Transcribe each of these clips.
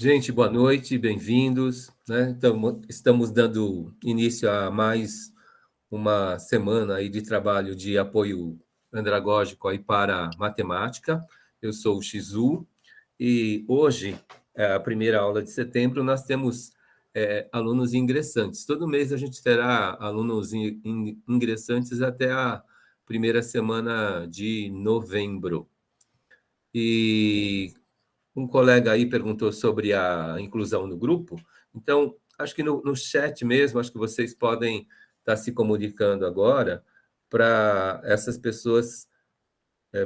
Gente, boa noite, bem-vindos, né? Então, estamos dando início a mais uma semana aí de trabalho de apoio andragógico aí para matemática. Eu sou o Shizu e hoje, a primeira aula de setembro, nós temos alunos ingressantes. Todo mês a gente terá alunos ingressantes até a primeira semana de novembro. E um colega aí perguntou sobre a inclusão no grupo, então, acho que no chat mesmo, acho que vocês podem estar se comunicando agora para essas pessoas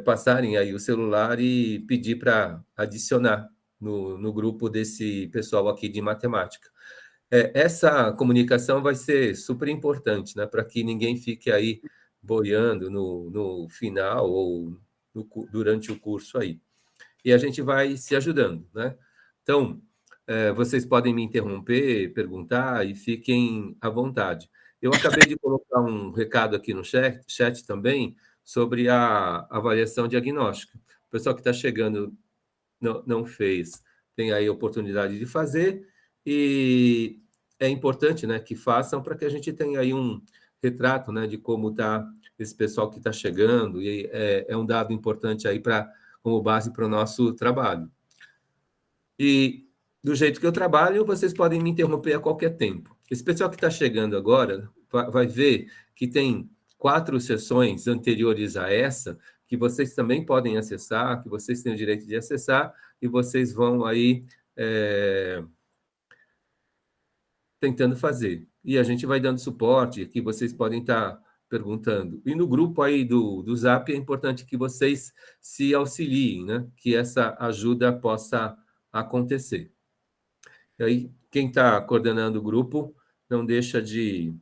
passarem aí o celular e pedir para adicionar no grupo desse pessoal aqui de matemática. Essa comunicação vai ser super importante, né, para que ninguém fique aí boiando no final ou durante o curso aí. E a gente vai se ajudando, né? Então, vocês podem me interromper, perguntar e fiquem à vontade. Eu acabei de colocar um recado aqui no chat também sobre a avaliação diagnóstica. O pessoal que está chegando não fez, tem aí a oportunidade de fazer, e é importante, né, que façam para que a gente tenha aí um retrato, né, de como está esse pessoal que está chegando, e é um dado importante aí como base para o nosso trabalho. E do jeito que eu trabalho, vocês podem me interromper a qualquer tempo. Esse pessoal que está chegando agora vai ver que tem 4 sessões anteriores a essa, que vocês também podem acessar, que vocês têm o direito de acessar, e vocês vão aí tentando fazer. E a gente vai dando suporte, que vocês podem estar perguntando. E no grupo aí do Zap é importante que vocês se auxiliem, né? Que essa ajuda possa acontecer. E aí, quem está coordenando o grupo, não deixa de...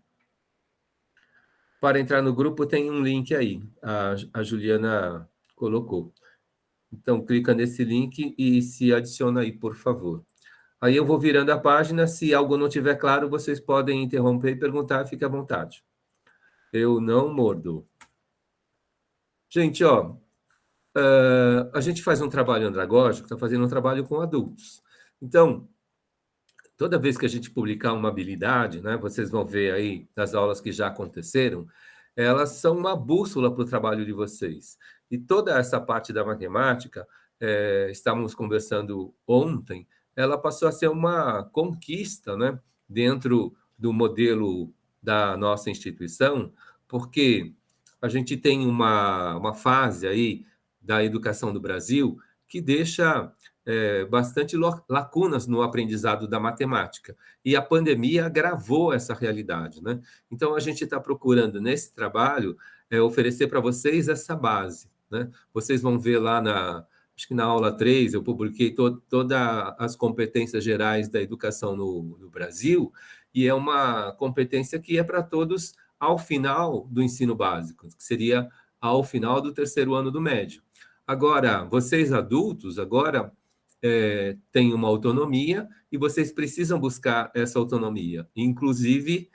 Para entrar no grupo, tem um link aí, a Juliana colocou. Então, clica nesse link e se adiciona aí, por favor. Aí eu vou virando a página, se algo não estiver claro, vocês podem interromper e perguntar, fique à vontade. Eu não mordo. Gente, ó, a gente faz um trabalho andragógico, está fazendo um trabalho com adultos. Então, toda vez que a gente publicar uma habilidade, né, vocês vão ver aí nas aulas que já aconteceram, elas são uma bússola para o trabalho de vocês. E toda essa parte da matemática, estávamos conversando ontem, ela passou a ser uma conquista, né, dentro do modelo da nossa instituição, porque a gente tem uma fase aí da educação do Brasil que deixa bastante lacunas no aprendizado da matemática. E a pandemia agravou essa realidade, né? Então, a gente está procurando, nesse trabalho, oferecer para vocês essa base, né? Vocês vão ver lá acho que na aula 3, eu publiquei todas as competências gerais da educação no Brasil, e é uma competência que é para todos ao final do ensino básico, que seria ao final do terceiro ano do médio. Agora, vocês adultos, agora têm uma autonomia e vocês precisam buscar essa autonomia, inclusive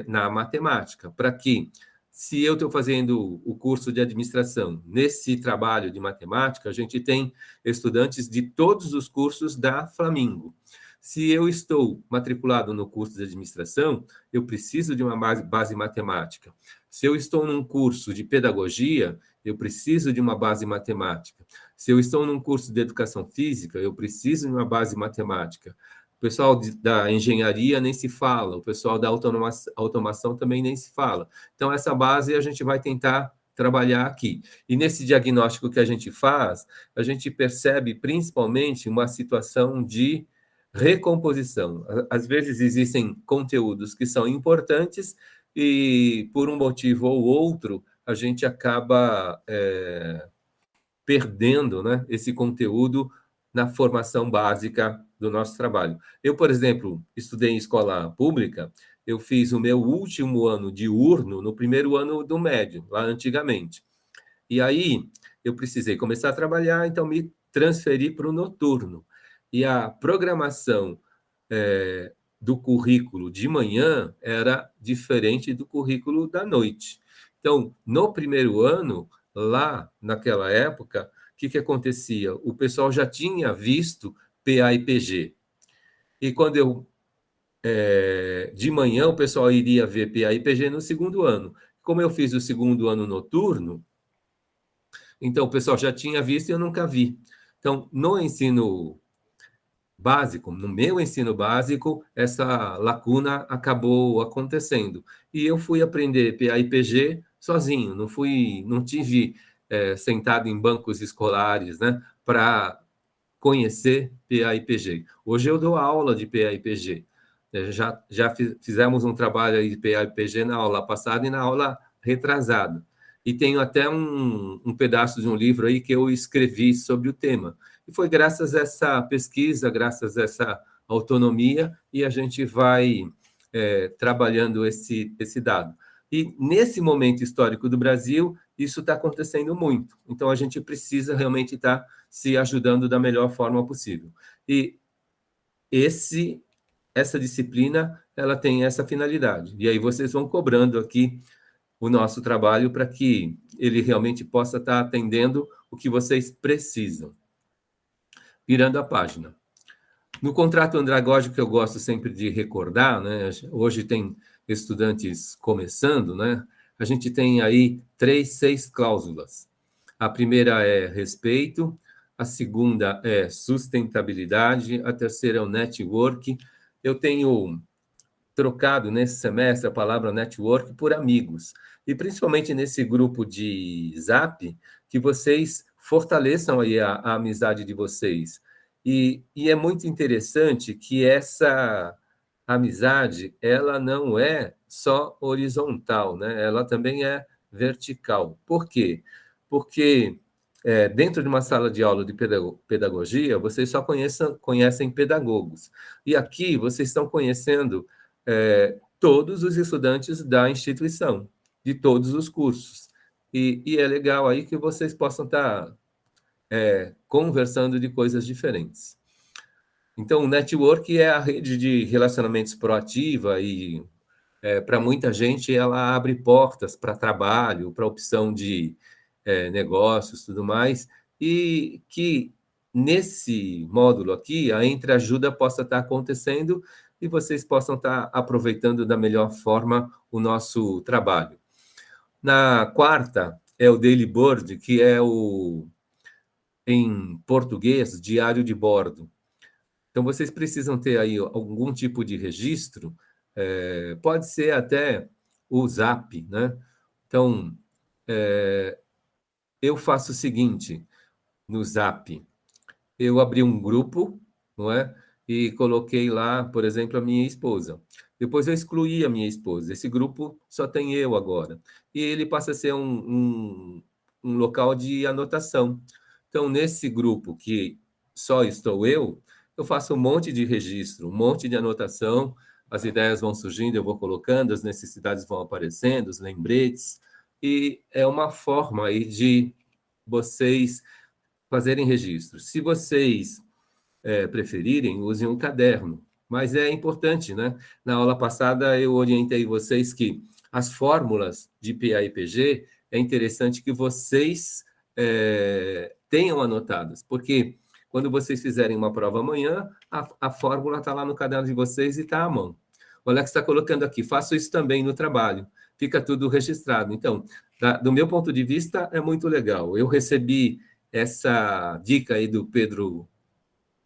na matemática, para que, se eu estou fazendo o curso de administração, nesse trabalho de matemática, a gente tem estudantes de todos os cursos da Flamingo. Se eu estou matriculado no curso de administração, eu preciso de uma base matemática. Se eu estou num curso de pedagogia, eu preciso de uma base matemática. Se eu estou num curso de educação física, eu preciso de uma base matemática. O pessoal da engenharia nem se fala, o pessoal da automação também nem se fala. Então, essa base a gente vai tentar trabalhar aqui. E nesse diagnóstico que a gente faz, a gente percebe principalmente uma situação de recomposição. Às vezes existem conteúdos que são importantes e, por um motivo ou outro, a gente acaba perdendo, né, esse conteúdo na formação básica do nosso trabalho. Eu, por exemplo, estudei em escola pública, eu fiz o meu último ano diurno no primeiro ano do médio, lá antigamente. E aí eu precisei começar a trabalhar, então me transferi para o noturno. E a programação do currículo de manhã era diferente do currículo da noite. Então, no primeiro ano, lá naquela época, o que acontecia? O pessoal já tinha visto PA e PG. E quando de manhã, o pessoal iria ver PA e PG no segundo ano. Como eu fiz o segundo ano noturno, então o pessoal já tinha visto e eu nunca vi. Então, no ensino básico, no meu ensino básico, essa lacuna acabou acontecendo. E eu fui aprender PA e PG sozinho, não tive sentado em bancos escolares, né, para conhecer PA e PG. Hoje eu dou aula de PA e PG. Já fizemos um trabalho aí de PA e PG na aula passada e na aula retrasada. E tenho até um pedaço de um livro aí que eu escrevi sobre o tema. E foi graças a essa pesquisa, graças a essa autonomia, e a gente vai trabalhando esse dado. E nesse momento histórico do Brasil, isso está acontecendo muito. Então, a gente precisa realmente estar se ajudando da melhor forma possível. E essa disciplina, ela tem essa finalidade. E aí vocês vão cobrando aqui o nosso trabalho para que ele realmente possa estar atendendo o que vocês precisam. Virando a página. No contrato andragógico, que eu gosto sempre de recordar, né? Hoje tem estudantes começando, né? A gente tem aí 6 cláusulas. A primeira é respeito, a segunda é sustentabilidade, a terceira é o network. Eu tenho trocado nesse semestre a palavra network por amigos. E principalmente nesse grupo de Zap, que vocês fortaleçam aí a amizade de vocês. E é muito interessante que essa amizade, ela não é só horizontal, né? Ela também é vertical. Por quê? Porque dentro de uma sala de aula de pedagogia, vocês só conhecem pedagogos. E aqui vocês estão conhecendo todos os estudantes da instituição, de todos os cursos. E é legal aí que vocês possam estar conversando de coisas diferentes. Então, o network é a rede de relacionamentos proativa e, para muita gente, ela abre portas para trabalho, para opção de negócios, tudo mais, e que nesse módulo aqui, a entreajuda possa estar acontecendo e vocês possam estar aproveitando da melhor forma o nosso trabalho. Na quarta, é o Daily Board, que é em português, diário de bordo. Então, vocês precisam ter aí algum tipo de registro, pode ser até o Zap, né? Então, eu faço o seguinte no Zap, eu abri um grupo, não é? E coloquei lá, por exemplo, a minha esposa. Depois eu excluí a minha esposa. Esse grupo só tem eu agora. E ele passa a ser um local de anotação. Então, nesse grupo que só estou eu faço um monte de registro, um monte de anotação, as ideias vão surgindo, eu vou colocando, as necessidades vão aparecendo, os lembretes, e é uma forma aí de vocês fazerem registros. Se vocês preferirem, usem um caderno. Mas é importante, né? Na aula passada eu orientei vocês que as fórmulas de PA e PG é interessante que vocês tenham anotadas, porque quando vocês fizerem uma prova amanhã, a fórmula está lá no caderno de vocês e está à mão. O Alex está colocando aqui, faço isso também no trabalho, fica tudo registrado. Então, do meu ponto de vista, é muito legal. Eu recebi essa dica aí do Pedro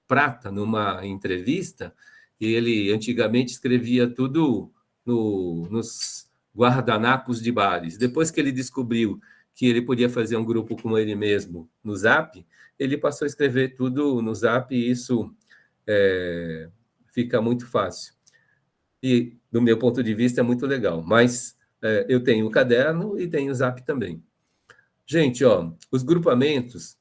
Prata numa entrevista, e ele antigamente escrevia tudo nos guardanapos de bares. Depois que ele descobriu que ele podia fazer um grupo com ele mesmo no Zap, ele passou a escrever tudo no Zap e isso fica muito fácil. E, do meu ponto de vista, é muito legal. Mas eu tenho o caderno e tenho o Zap também. Gente, ó, os grupamentos,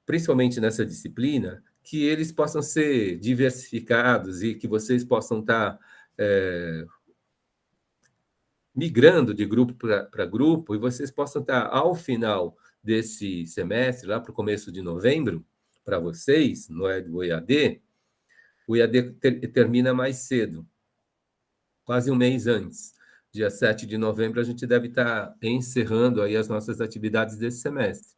principalmente nessa disciplina, que eles possam ser diversificados e que vocês possam estar migrando de grupo para grupo e vocês possam estar, ao final desse semestre, lá para o começo de novembro, para vocês, não é do EAD, o EAD termina mais cedo, quase um mês antes. Dia 7 de novembro, a gente deve estar encerrando aí as nossas atividades desse semestre.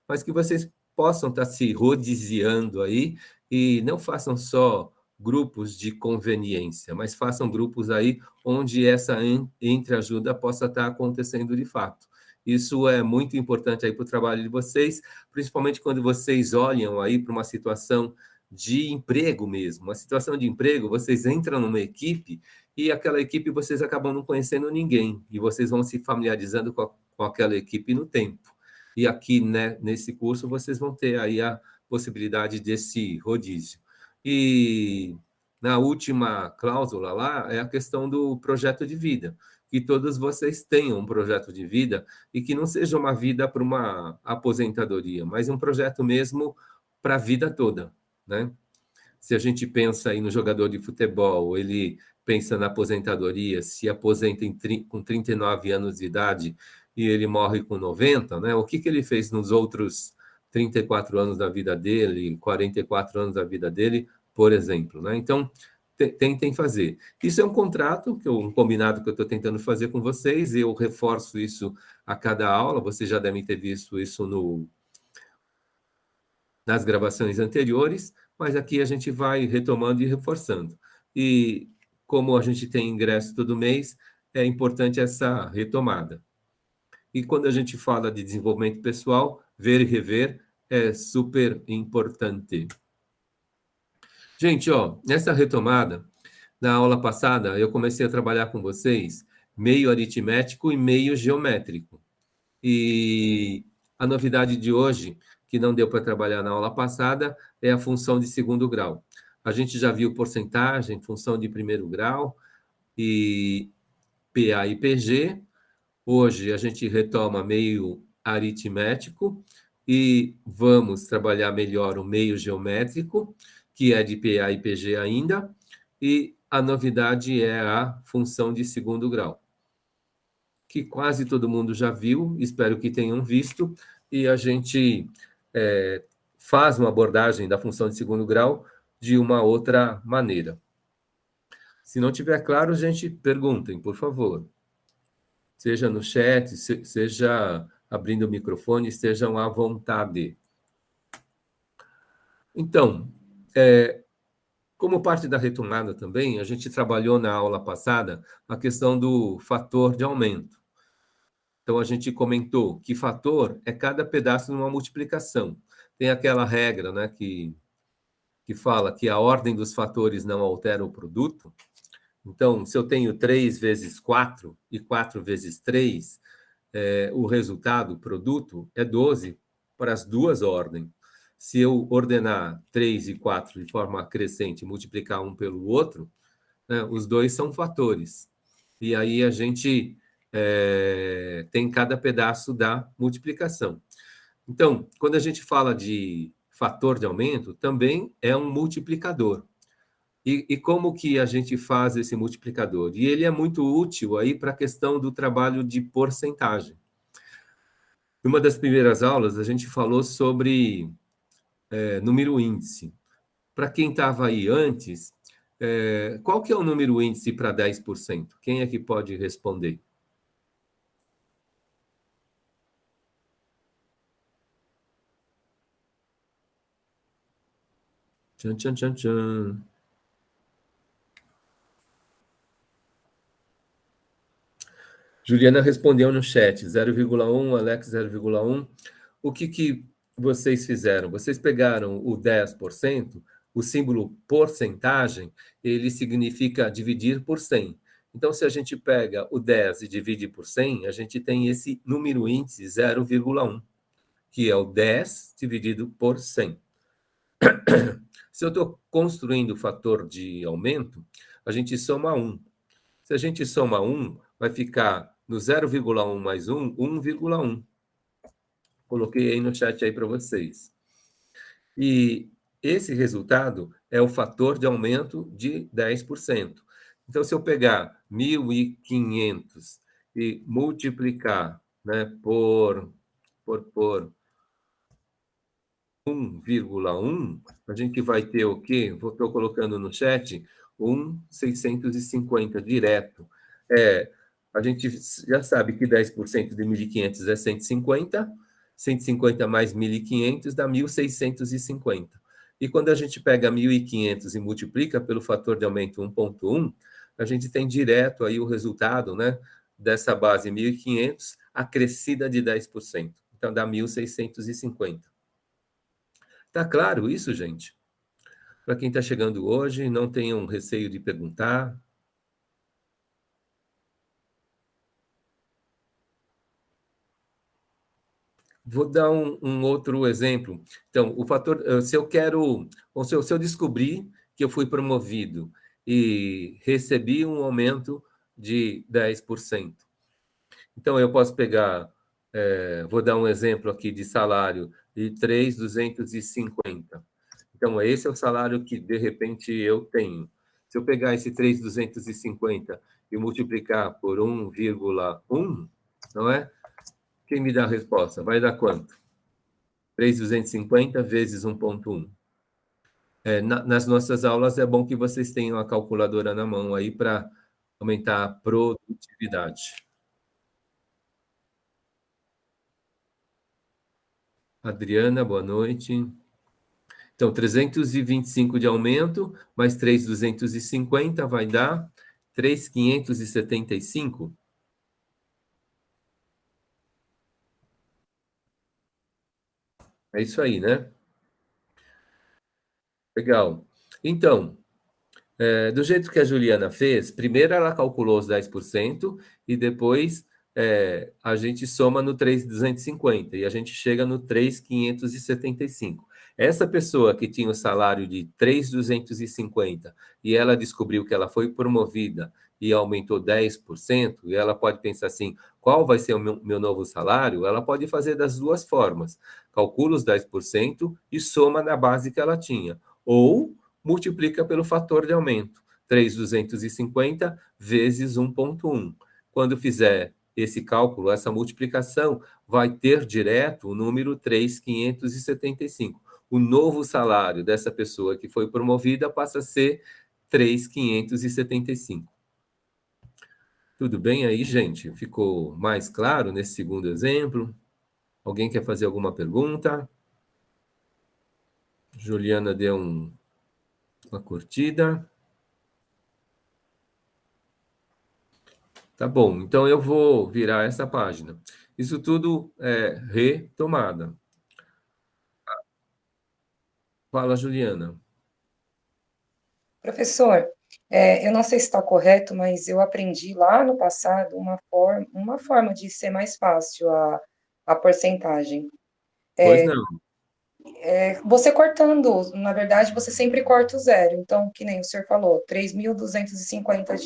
Mas que vocês possam estar se rodiziando aí e não façam só grupos de conveniência, mas façam grupos aí onde essa entreajuda possa estar acontecendo de fato. Isso é muito importante aí para o trabalho de vocês, principalmente quando vocês olham aí para uma situação de emprego mesmo. Uma situação de emprego, vocês entram numa equipe e aquela equipe vocês acabam não conhecendo ninguém, e vocês vão se familiarizando com aquela equipe no tempo. E aqui, né, nesse curso, vocês vão ter aí a possibilidade desse rodízio. E na última cláusula lá é a questão do projeto de vida, que todos vocês tenham um projeto de vida e que não seja uma vida para uma aposentadoria, mas um projeto mesmo para a vida toda, né? Se a gente pensa aí no jogador de futebol, ele pensa na aposentadoria, se aposenta com 39 anos de idade e ele morre com 90, né? O que ele fez nos outros 34 anos da vida dele, 44 anos da vida dele, por exemplo, né? Então, tentem fazer. Isso é um contrato, um combinado que eu estou tentando fazer com vocês, eu reforço isso a cada aula, vocês já devem ter visto isso nas gravações anteriores, mas aqui a gente vai retomando e reforçando. E como a gente tem ingresso todo mês, é importante essa retomada. E quando a gente fala de desenvolvimento pessoal, ver e rever é super importante. Gente, ó, nessa retomada, na aula passada, eu comecei a trabalhar com vocês meio aritmético e meio geométrico. E a novidade de hoje, que não deu para trabalhar na aula passada, é a função de segundo grau. A gente já viu porcentagem, função de primeiro grau, e PA e PG. Hoje a gente retoma meio aritmético e vamos trabalhar melhor o meio geométrico, que é de PA e PG ainda, e a novidade é a função de segundo grau, que quase todo mundo já viu, espero que tenham visto, e a gente faz uma abordagem da função de segundo grau de uma outra maneira. Se não tiver claro, gente, perguntem, por favor. Seja no chat, seja abrindo o microfone, estejam à vontade. Então, como parte da retomada também, a gente trabalhou na aula passada a questão do fator de aumento. Então, a gente comentou que fator é cada pedaço numa multiplicação. Tem aquela regra, né, que fala que a ordem dos fatores não altera o produto. Então, se eu tenho 3 vezes 4 e 4 vezes 3, o resultado, o produto, é 12 para as duas ordens. Se eu ordenar 3 e 4 de forma crescente e multiplicar um pelo outro, né, os dois são fatores. E aí a gente tem cada pedaço da multiplicação. Então, quando a gente fala de fator de aumento, também é um multiplicador. E como que a gente faz esse multiplicador? E ele é muito útil aí para a questão do trabalho de porcentagem. Numa das primeiras aulas, a gente falou sobre número índice. Para quem estava aí antes, qual que é o número índice para 10%? Quem é que pode responder? Tchan, tchan, tchan, tchan. Juliana respondeu no chat, 0,1, Alex 0,1. O que vocês fizeram? Vocês pegaram o 10%, o símbolo porcentagem, ele significa dividir por 100. Então, se a gente pega o 10 e divide por 100, a gente tem esse número índice 0,1, que é o 10 dividido por 100. Se eu estou construindo o fator de aumento, a gente soma 1. Se a gente soma 1, vai ficar no 0,1 mais 1, 1,1. Coloquei aí no chat aí para vocês. E esse resultado é o fator de aumento de 10%. Então, se eu pegar 1.500 e multiplicar, né, por 1,1, a gente vai ter o quê? Estou colocando no chat 1,650 direto. A gente já sabe que 10% de 1.500 é 150, 150 mais 1.500 dá 1.650. E quando a gente pega 1.500 e multiplica pelo fator de aumento 1,1, a gente tem direto aí o resultado, né, dessa base 1.500 acrescida de 10%. Então, dá 1.650. Tá claro isso, gente? Para quem está chegando hoje, não tenham receio de perguntar. Vou dar um outro exemplo. Então, o fator, se eu quero, ou se eu descobrir que eu fui promovido e recebi um aumento de 10%. Então, eu posso pegar, vou dar um exemplo aqui de salário de 3.250. Então, esse é o salário que, de repente, eu tenho. Se eu pegar esse 3.250 e multiplicar por 1,1, não é? Quem me dá a resposta? Vai dar quanto? 3.250 vezes 1,1. Nas nossas aulas, é bom que vocês tenham a calculadora na mão aí para aumentar a produtividade. Adriana, boa noite. Então, 325 de aumento, mais 3.250 vai dar 3.575. É isso aí, né? Legal. Então, do jeito que a Juliana fez, primeiro ela calculou os 10% e depois a gente soma no 3.250 e a gente chega no 3.575. Essa pessoa que tinha o salário de 3.250 e ela descobriu que ela foi promovida e aumentou 10%, e ela pode pensar assim, qual vai ser o meu novo salário? Ela pode fazer das duas formas. Calcula os 10% e soma na base que ela tinha. Ou multiplica pelo fator de aumento, 3.250 vezes 1,1. Quando fizer esse cálculo, essa multiplicação, vai ter direto o número 3.575. O novo salário dessa pessoa que foi promovida passa a ser 3.575. Tudo bem aí, gente? Ficou mais claro nesse segundo exemplo? Alguém quer fazer alguma pergunta? Juliana deu uma curtida. Tá bom, então eu vou virar essa página. Isso tudo é retomada. Fala, Juliana. Professor, eu não sei se está correto, mas eu aprendi lá no passado uma forma de ser mais fácil a porcentagem. Pois não. Você cortando, na verdade, você sempre corta o zero. Então, que nem o senhor falou, 3.250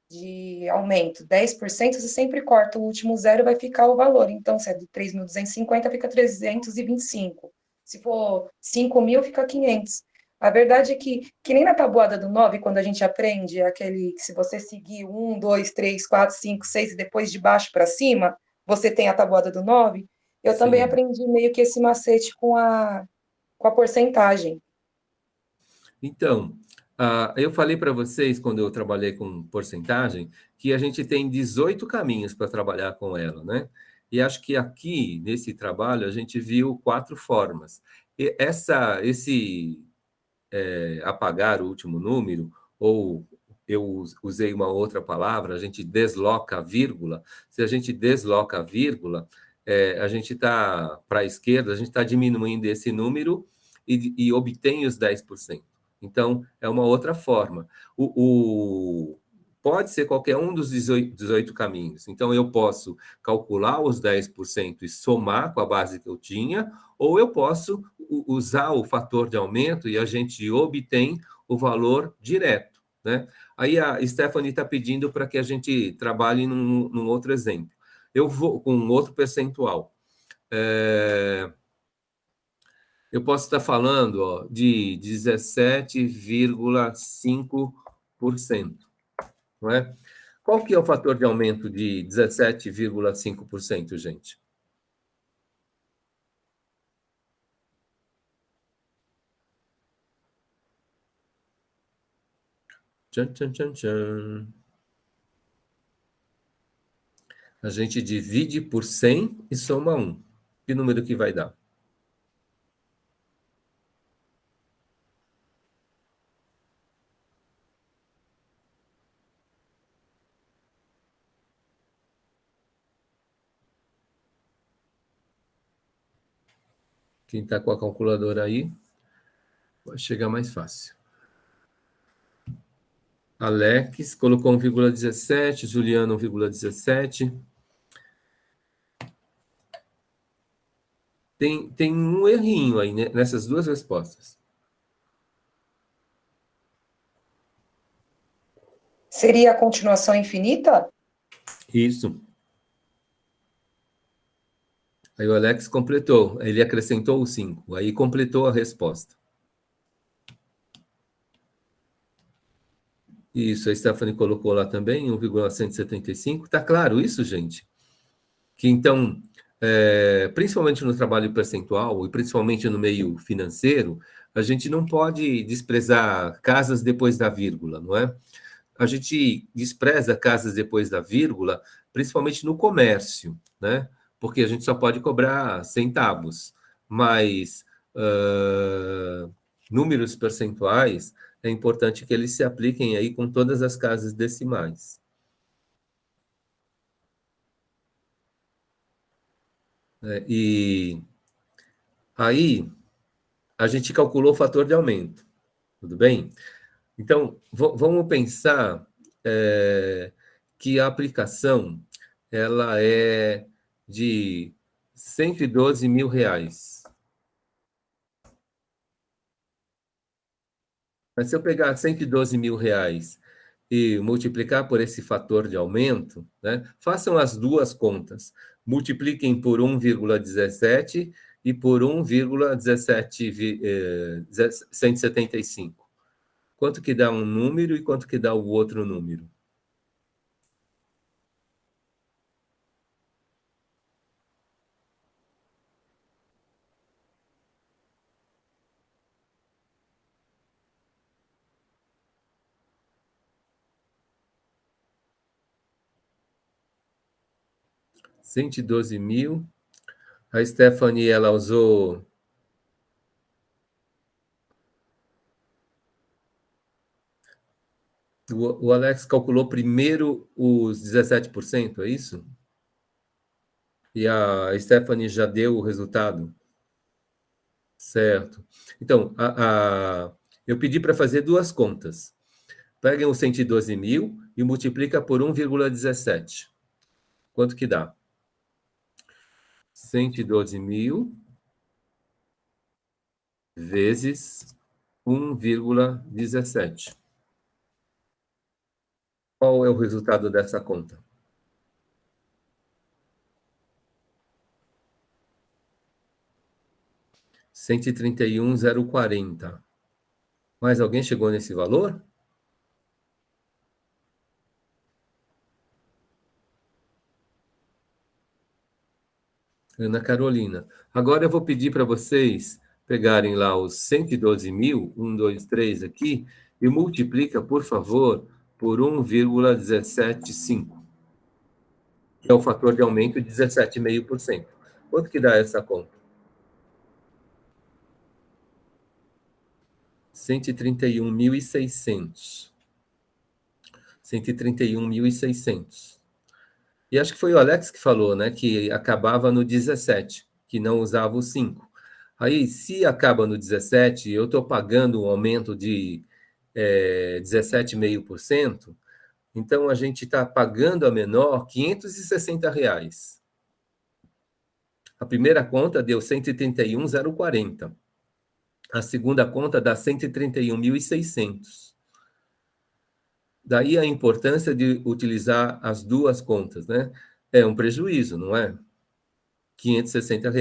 de aumento, 10%, você sempre corta o último zero, vai ficar o valor. Então, se é de 3.250, fica 325. Se for 5.000, fica 500. A verdade é que nem na tabuada do 9, quando a gente aprende aquele que se você seguir 1, 2, 3, 4, 5, 6 e depois de baixo para cima, você tem a tabuada do 9. Eu também Sim. aprendi meio que esse macete com a porcentagem. Então, eu falei para vocês, quando eu trabalhei com porcentagem, que a gente tem 18 caminhos para trabalhar com ela, né? E acho que aqui, nesse trabalho, a gente viu 4 formas. E esse apagar o último número, ou eu usei uma outra palavra, a gente desloca a vírgula. Se a gente desloca a vírgula, a gente está para a esquerda, a gente está diminuindo esse número e obtém os 10%. Então, é uma outra forma. Pode ser qualquer um dos 18 caminhos. Então, eu posso calcular os 10% e somar com a base que eu tinha, ou eu posso usar o fator de aumento e a gente obtém o valor direto, né? Aí a Stephanie está pedindo para que a gente trabalhe num outro exemplo. Eu vou com um outro percentual. Eu posso estar falando, ó, de 17,5%, não é? Qual que é o fator de aumento de 17,5%, gente? Tchan, tchan, tchan, tchan. A gente divide por 100 e soma 1. Que número que vai dar? Quem está com a calculadora aí, vai chegar mais fácil. Alex colocou 1,17, Juliano 1,17. Tem um errinho aí, né, nessas duas respostas. Seria a continuação infinita? Isso. Aí o Alex completou, ele acrescentou o 5, aí completou a resposta. Isso, a Stephanie colocou lá também, 1,175. Tá claro isso, gente? Que então, principalmente no trabalho percentual e principalmente no meio financeiro, a gente não pode desprezar casas depois da vírgula, não é? A gente despreza casas depois da vírgula, principalmente no comércio, né? Porque a gente só pode cobrar centavos, mas números percentuais é importante que eles se apliquem aí com todas as casas decimais. E aí a gente calculou o fator de aumento, tudo bem? Então, vamos pensar que a aplicação ela é de R$ 112.000. Mas se eu pegar R$ 112.000 e multiplicar por esse fator de aumento, né, façam as duas contas. Multipliquem por 1,17 e por 1,175. Quanto que dá um número e quanto que dá o outro número? R$ 112.000. A Stephanie, ela usou... O Alex calculou primeiro os 17%, é isso? E a Stephanie já deu o resultado? Certo. Então, eu pedi para fazer duas contas. Peguem os 112.000 e multiplica por 1,17. Quanto que dá? 112.000 vezes 1,17. Qual é o resultado dessa conta? 131.040. Mais alguém chegou nesse valor? Ana Carolina. Agora eu vou pedir para vocês pegarem lá os 112.000, 1, 2, 3 aqui, e multiplica, por favor, por 1,175, que é o fator de aumento de 17,5%. Quanto que dá essa conta? 131.600. 131.600. E acho que foi o Alex que falou, né, que acabava no 17, que não usava o 5. Aí, se acaba no 17, eu estou pagando um aumento de 17,5%, então a gente está pagando a menor R$ 560. A primeira conta deu 131.040. A segunda conta dá 131.600. Daí a importância de utilizar as duas contas, né? É um prejuízo, não é? R$ 560,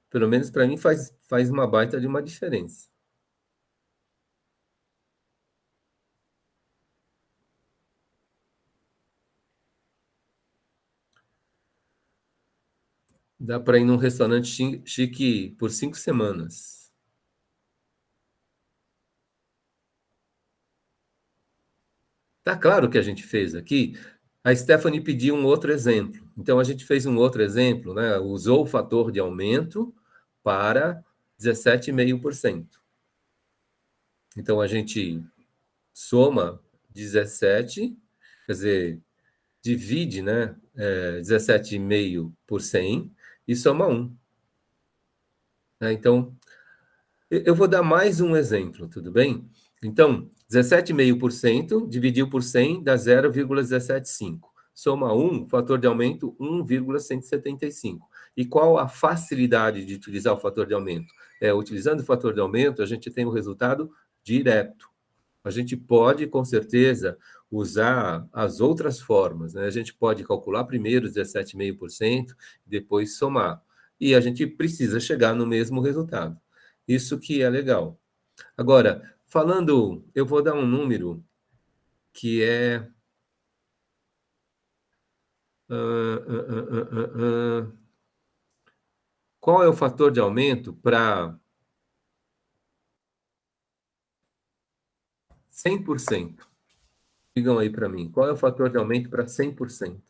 pelo menos para mim, faz uma baita de uma diferença. Dá para ir num restaurante chique por 5 semanas. Tá claro o que a gente fez aqui? A Stephanie pediu um outro exemplo. Então, a gente fez um outro exemplo, né? Usou o fator de aumento para 17,5%. Então, a gente soma 17, quer dizer, divide, né? 17,5 por 100 e soma 1. Então, eu vou dar mais um exemplo, tudo bem? Então, 17,5% dividido por 100 dá 0,175. Soma 1, fator de aumento 1,175. E qual a facilidade de utilizar o fator de aumento? Utilizando o fator de aumento, a gente tem um resultado direto. A gente pode, com certeza, usar as outras formas, né? A gente pode calcular primeiro 17,5%, depois somar. E a gente precisa chegar no mesmo resultado. Isso que é legal. Agora, falando, eu vou dar um número que é. Qual é o fator de aumento para 100%? Digam aí para mim, qual é o fator de aumento para 100%?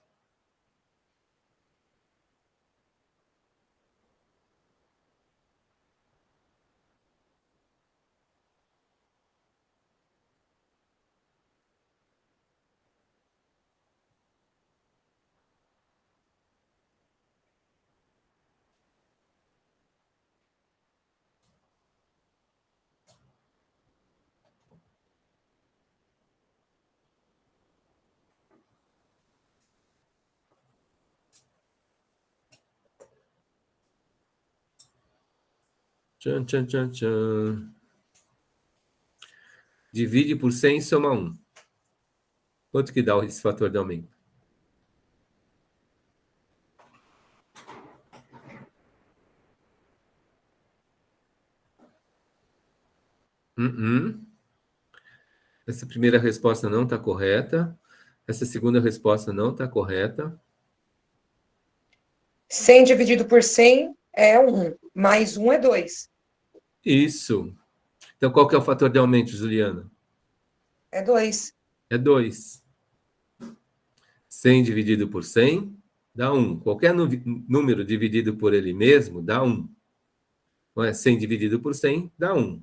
Tchan, tchan, tchan, tchan. Divide por 100 e soma 1. Quanto que dá esse fator de aumento? Essa primeira resposta não está correta. Essa segunda resposta não está correta. 100 dividido por 100 é 1, mais 1 é 2. Isso. Então, qual que é o fator de aumento, Juliana? É 2. É 2. 100 dividido por 100 dá 1. Qualquer número dividido por ele mesmo dá 1. Não é? 100 dividido por 100 dá 1.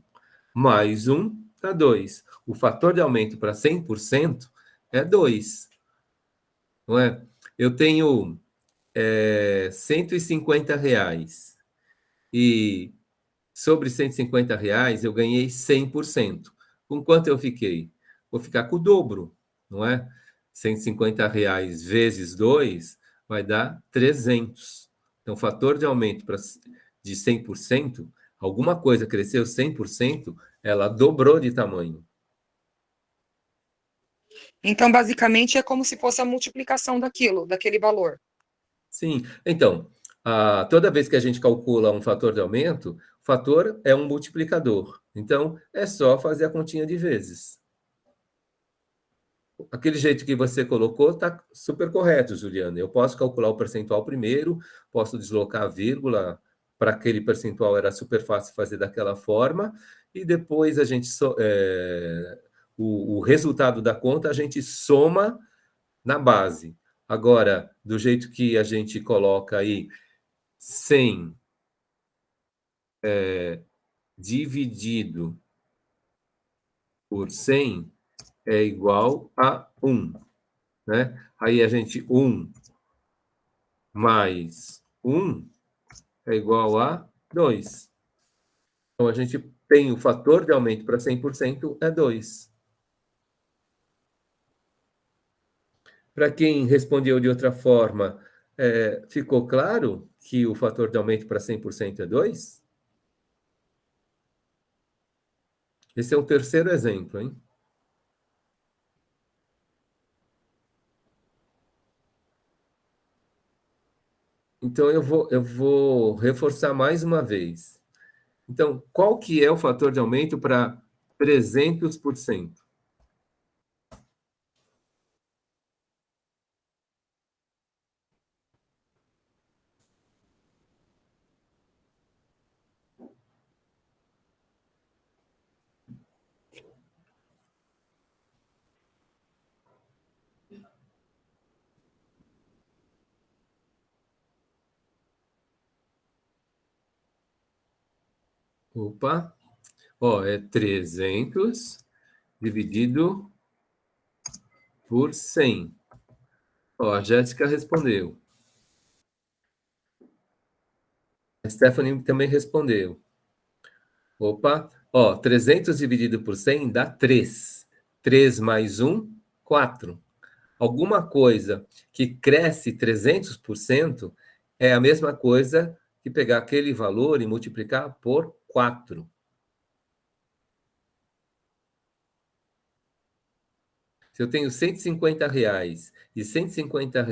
Mais 1 dá 2. O fator de aumento para 100% é 2. Não é? Eu tenho R$ 150. E sobre R$ 150 eu ganhei 100%. Com quanto eu fiquei? Vou ficar com o dobro, não é? R$ 150 vezes 2 vai dar 300. Então, fator de aumento de 100%, alguma coisa cresceu 100%, ela dobrou de tamanho. Então, basicamente, é como se fosse a multiplicação daquele valor. Sim, então, toda vez que a gente calcula um fator de aumento, o fator é um multiplicador. Então, é só fazer a continha de vezes. Aquele jeito que você colocou está super correto, Juliana. Eu posso calcular o percentual primeiro, posso deslocar a vírgula para aquele percentual, era super fácil fazer daquela forma, e depois a gente o resultado da conta a gente soma na base. Agora, do jeito que a gente coloca aí, 100 dividido por 100 é igual a 1, né? Aí a gente, 1 mais 1 é igual a 2. Então, a gente tem o fator de aumento para 100% é 2. Para quem respondeu de outra forma, ficou claro que o fator de aumento para 100% é 2? Esse é o terceiro exemplo, hein? Então, eu vou reforçar mais uma vez. Então, qual que é o fator de aumento para 300%? Opa, ó, é 300 dividido por 100. Ó, a Jéssica respondeu. A Stephanie também respondeu. Opa, ó, 300 dividido por 100 dá 3. 3 mais 1, 4. Alguma coisa que cresce 300% é a mesma coisa que pegar aquele valor e multiplicar por 4. Se eu tenho R$ 150 e R$ 150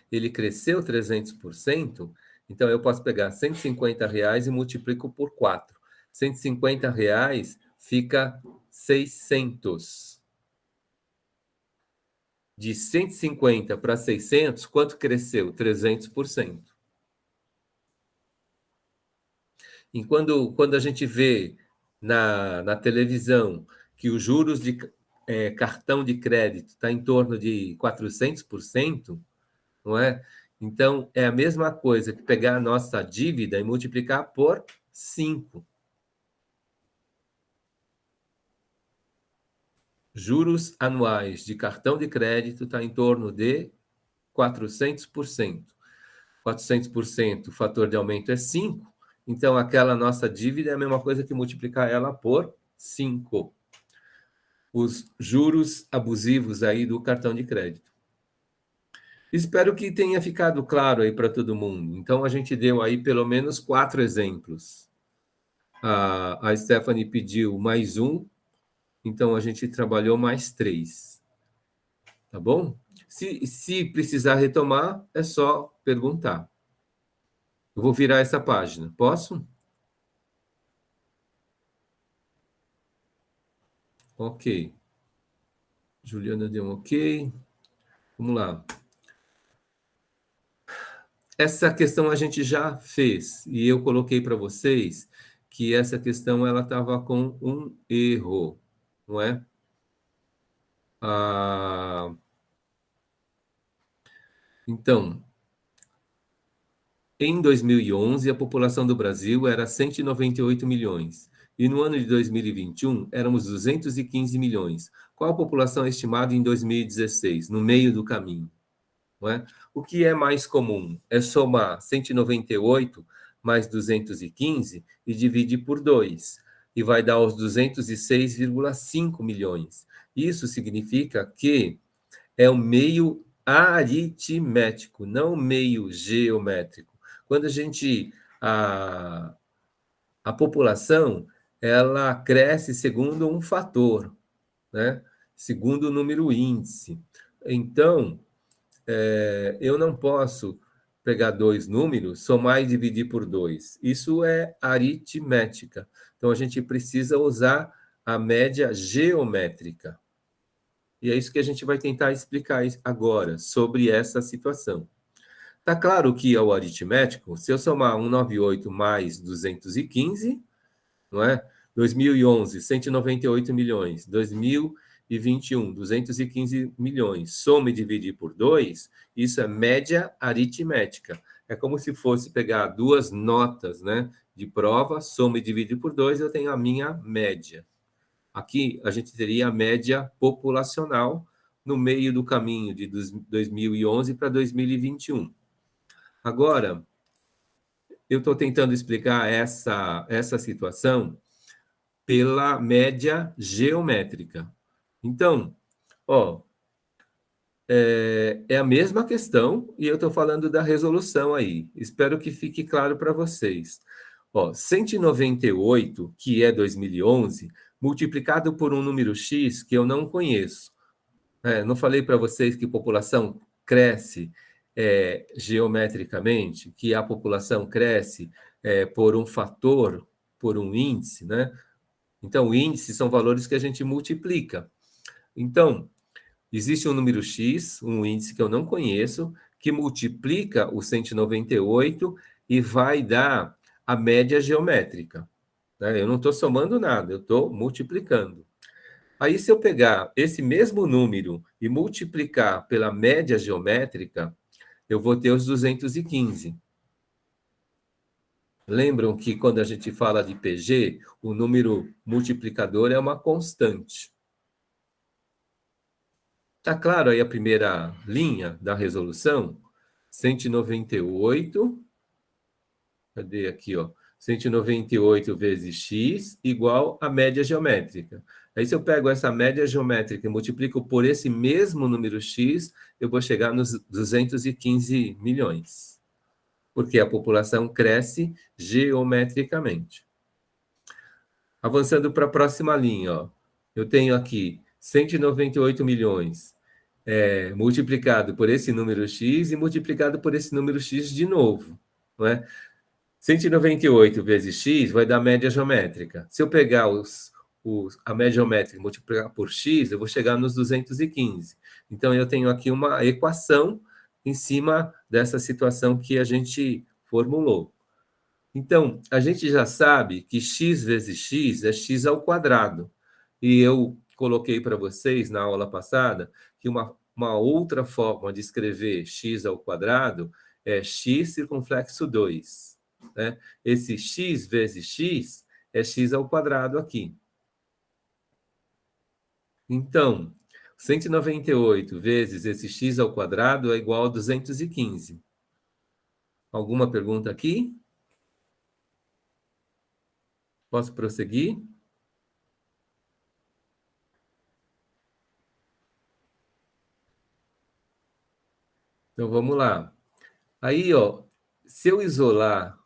ele cresceu 300%, então eu posso pegar R$ 150 e multiplico por 4. R$ 150 fica 600. De 150 para 600, quanto cresceu? 300%. E quando a gente vê na televisão que os juros de cartão de crédito está em torno de 400%, não é? Então, é a mesma coisa que pegar a nossa dívida e multiplicar por 5. Juros anuais de cartão de crédito está em torno de 400%. 400%, o fator de aumento é 5. Então, aquela nossa dívida é a mesma coisa que multiplicar ela por 5. Os juros abusivos aí do cartão de crédito. Espero que tenha ficado claro aí para todo mundo. Então, a gente deu aí pelo menos 4 exemplos. A Stephanie pediu mais um, então a gente trabalhou mais 3. Tá bom? Se precisar retomar, é só perguntar. Eu vou virar essa página. Posso? Ok. Juliana deu um ok. Vamos lá. Essa questão a gente já fez e eu coloquei para vocês que essa questão ela estava com um erro, não é? Então, em 2011, a população do Brasil era 198 milhões e no ano de 2021 éramos 215 milhões. Qual a população estimada em 2016, no meio do caminho? Não é? O que é mais comum é somar 198 mais 215 e dividir por 2, e vai dar os 206,5 milhões. Isso significa que é o meio aritmético, não o meio geométrico. Quando a população ela cresce segundo um fator, né? Segundo o número índice. Então, eu não posso pegar dois números, somar e dividir por 2. Isso é aritmética. Então, a gente precisa usar a média geométrica. E é isso que a gente vai tentar explicar agora, sobre essa situação. Está claro que é o aritmético, se eu somar 198 mais 215, não é? 2011, 198 milhões. 2021, 215 milhões. Soma e dividir por 2, isso é média aritmética. É como se fosse pegar duas notas, né, de prova, soma e dividir por 2, eu tenho a minha média. Aqui a gente teria a média populacional no meio do caminho de 2011 para 2021. Agora, eu estou tentando explicar essa situação pela média geométrica. Então, ó, é a mesma questão e eu estou falando da resolução aí. Espero que fique claro para vocês. Ó, 198, que é 2011, multiplicado por um número x que eu não conheço. Não falei para vocês que população cresce geometricamente, que a população cresce por um fator, por um índice, né? Então, o índice são valores que a gente multiplica. Então, existe um número x, um índice que eu não conheço, que multiplica o 198 e vai dar a média geométrica. Né? Eu não estou somando nada, eu estou multiplicando. Aí, se eu pegar esse mesmo número e multiplicar pela média geométrica, eu vou ter os 215. Lembram que quando a gente fala de PG, o número multiplicador é uma constante. Está claro aí a primeira linha da resolução? 198 Cadê aqui, ó? 198 vezes x igual a média geométrica. Aí, se eu pego essa média geométrica e multiplico por esse mesmo número x, eu vou chegar nos 215 milhões. Porque a população cresce geometricamente. Avançando para a próxima linha, ó. Eu tenho aqui 198 milhões multiplicado por esse número x e multiplicado por esse número x de novo, não é? 198 vezes x vai dar média geométrica. Se eu pegar a média geométrica e multiplicar por x, eu vou chegar nos 215. Então, eu tenho aqui uma equação em cima dessa situação que a gente formulou. Então, a gente já sabe que x vezes x é x ao quadrado. E eu coloquei para vocês na aula passada que uma outra forma de escrever x ao quadrado é x circunflexo 2. Né? Esse x vezes x é x ao quadrado aqui. Então, 198 vezes esse x ao quadrado é igual a 215. Alguma pergunta aqui? Posso prosseguir? Então, vamos lá. Aí, ó, se eu isolar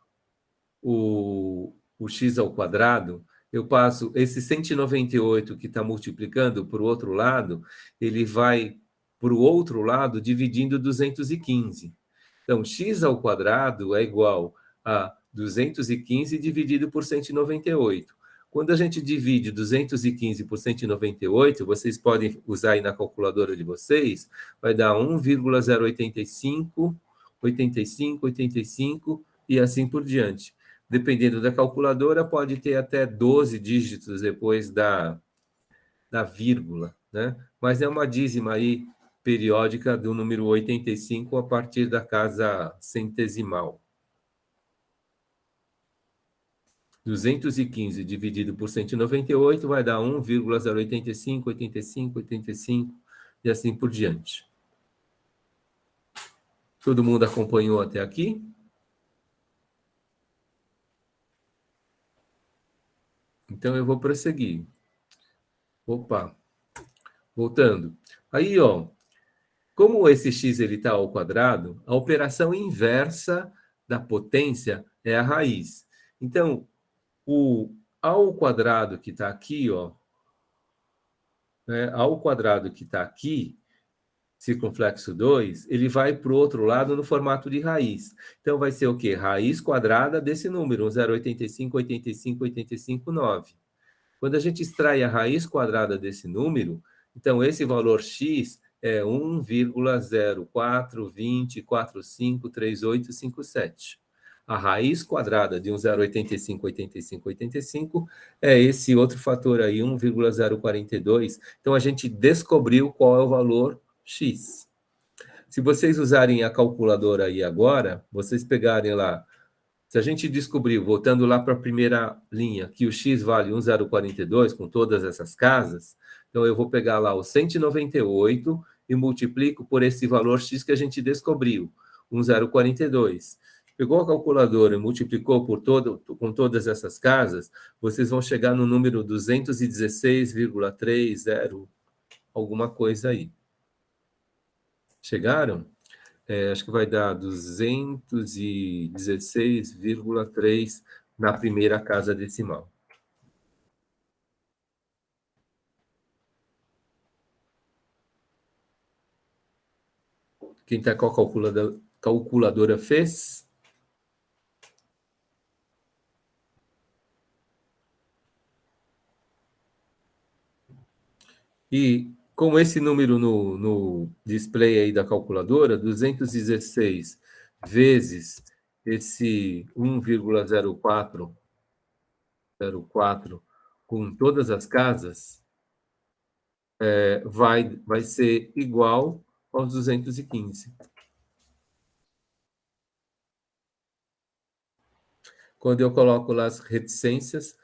o x ao quadrado, eu passo esse 198 que está multiplicando para o outro lado, ele vai para o outro lado dividindo 215. Então, x ao quadrado é igual a 215 dividido por 198. Quando a gente divide 215 por 198, vocês podem usar aí na calculadora de vocês, vai dar 1,085, 85, 85 e assim por diante. Dependendo da calculadora, pode ter até 12 dígitos depois da vírgula, né? Mas é uma dízima aí periódica do número 85 a partir da casa centesimal. 215 dividido por 198 vai dar 1,085, 85, 85 e assim por diante. Todo mundo acompanhou até aqui? Então eu vou prosseguir. Opa, voltando. Aí, ó, como esse x está ao quadrado, a operação inversa da potência é a raiz. Então, o ao quadrado que está aqui, ó, né, ao quadrado que está aqui, circunflexo 2, ele vai para o outro lado no formato de raiz. Então, vai ser o quê? Raiz quadrada desse número, 0,85, 85, 85, 9. Quando a gente extrai a raiz quadrada desse número, então esse valor x é 1,0420453857. A raiz quadrada de 1,085, 85, 85 é esse outro fator aí, 1,042. Então a gente descobriu qual é o valor x. Se vocês usarem a calculadora aí agora, vocês pegarem lá, se a gente descobriu, voltando lá para a primeira linha, que o x vale 1,042 com todas essas casas, então eu vou pegar lá o 198 e multiplico por esse valor x que a gente descobriu, 1,042. Pegou a calculadora e multiplicou com todas essas casas, vocês vão chegar no número 216,30, alguma coisa aí. Chegaram? Acho que vai dar 216,3 na primeira casa decimal. Quem está com a calculadora fez? E com esse número no display aí da calculadora, 216 vezes esse 1,04 com todas as casas, vai ser igual aos 215. Quando eu coloco lá as reticências,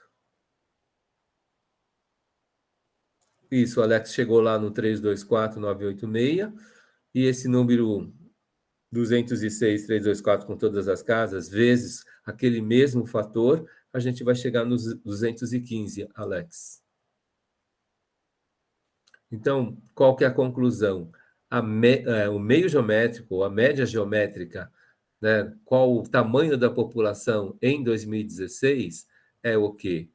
isso, o Alex chegou lá no 324986, e esse número 206.324 com todas as casas, vezes aquele mesmo fator, a gente vai chegar nos 215, Alex. Então, qual que é a conclusão? O meio geométrico, a média geométrica, né, qual o tamanho da população em 2016 é o quê?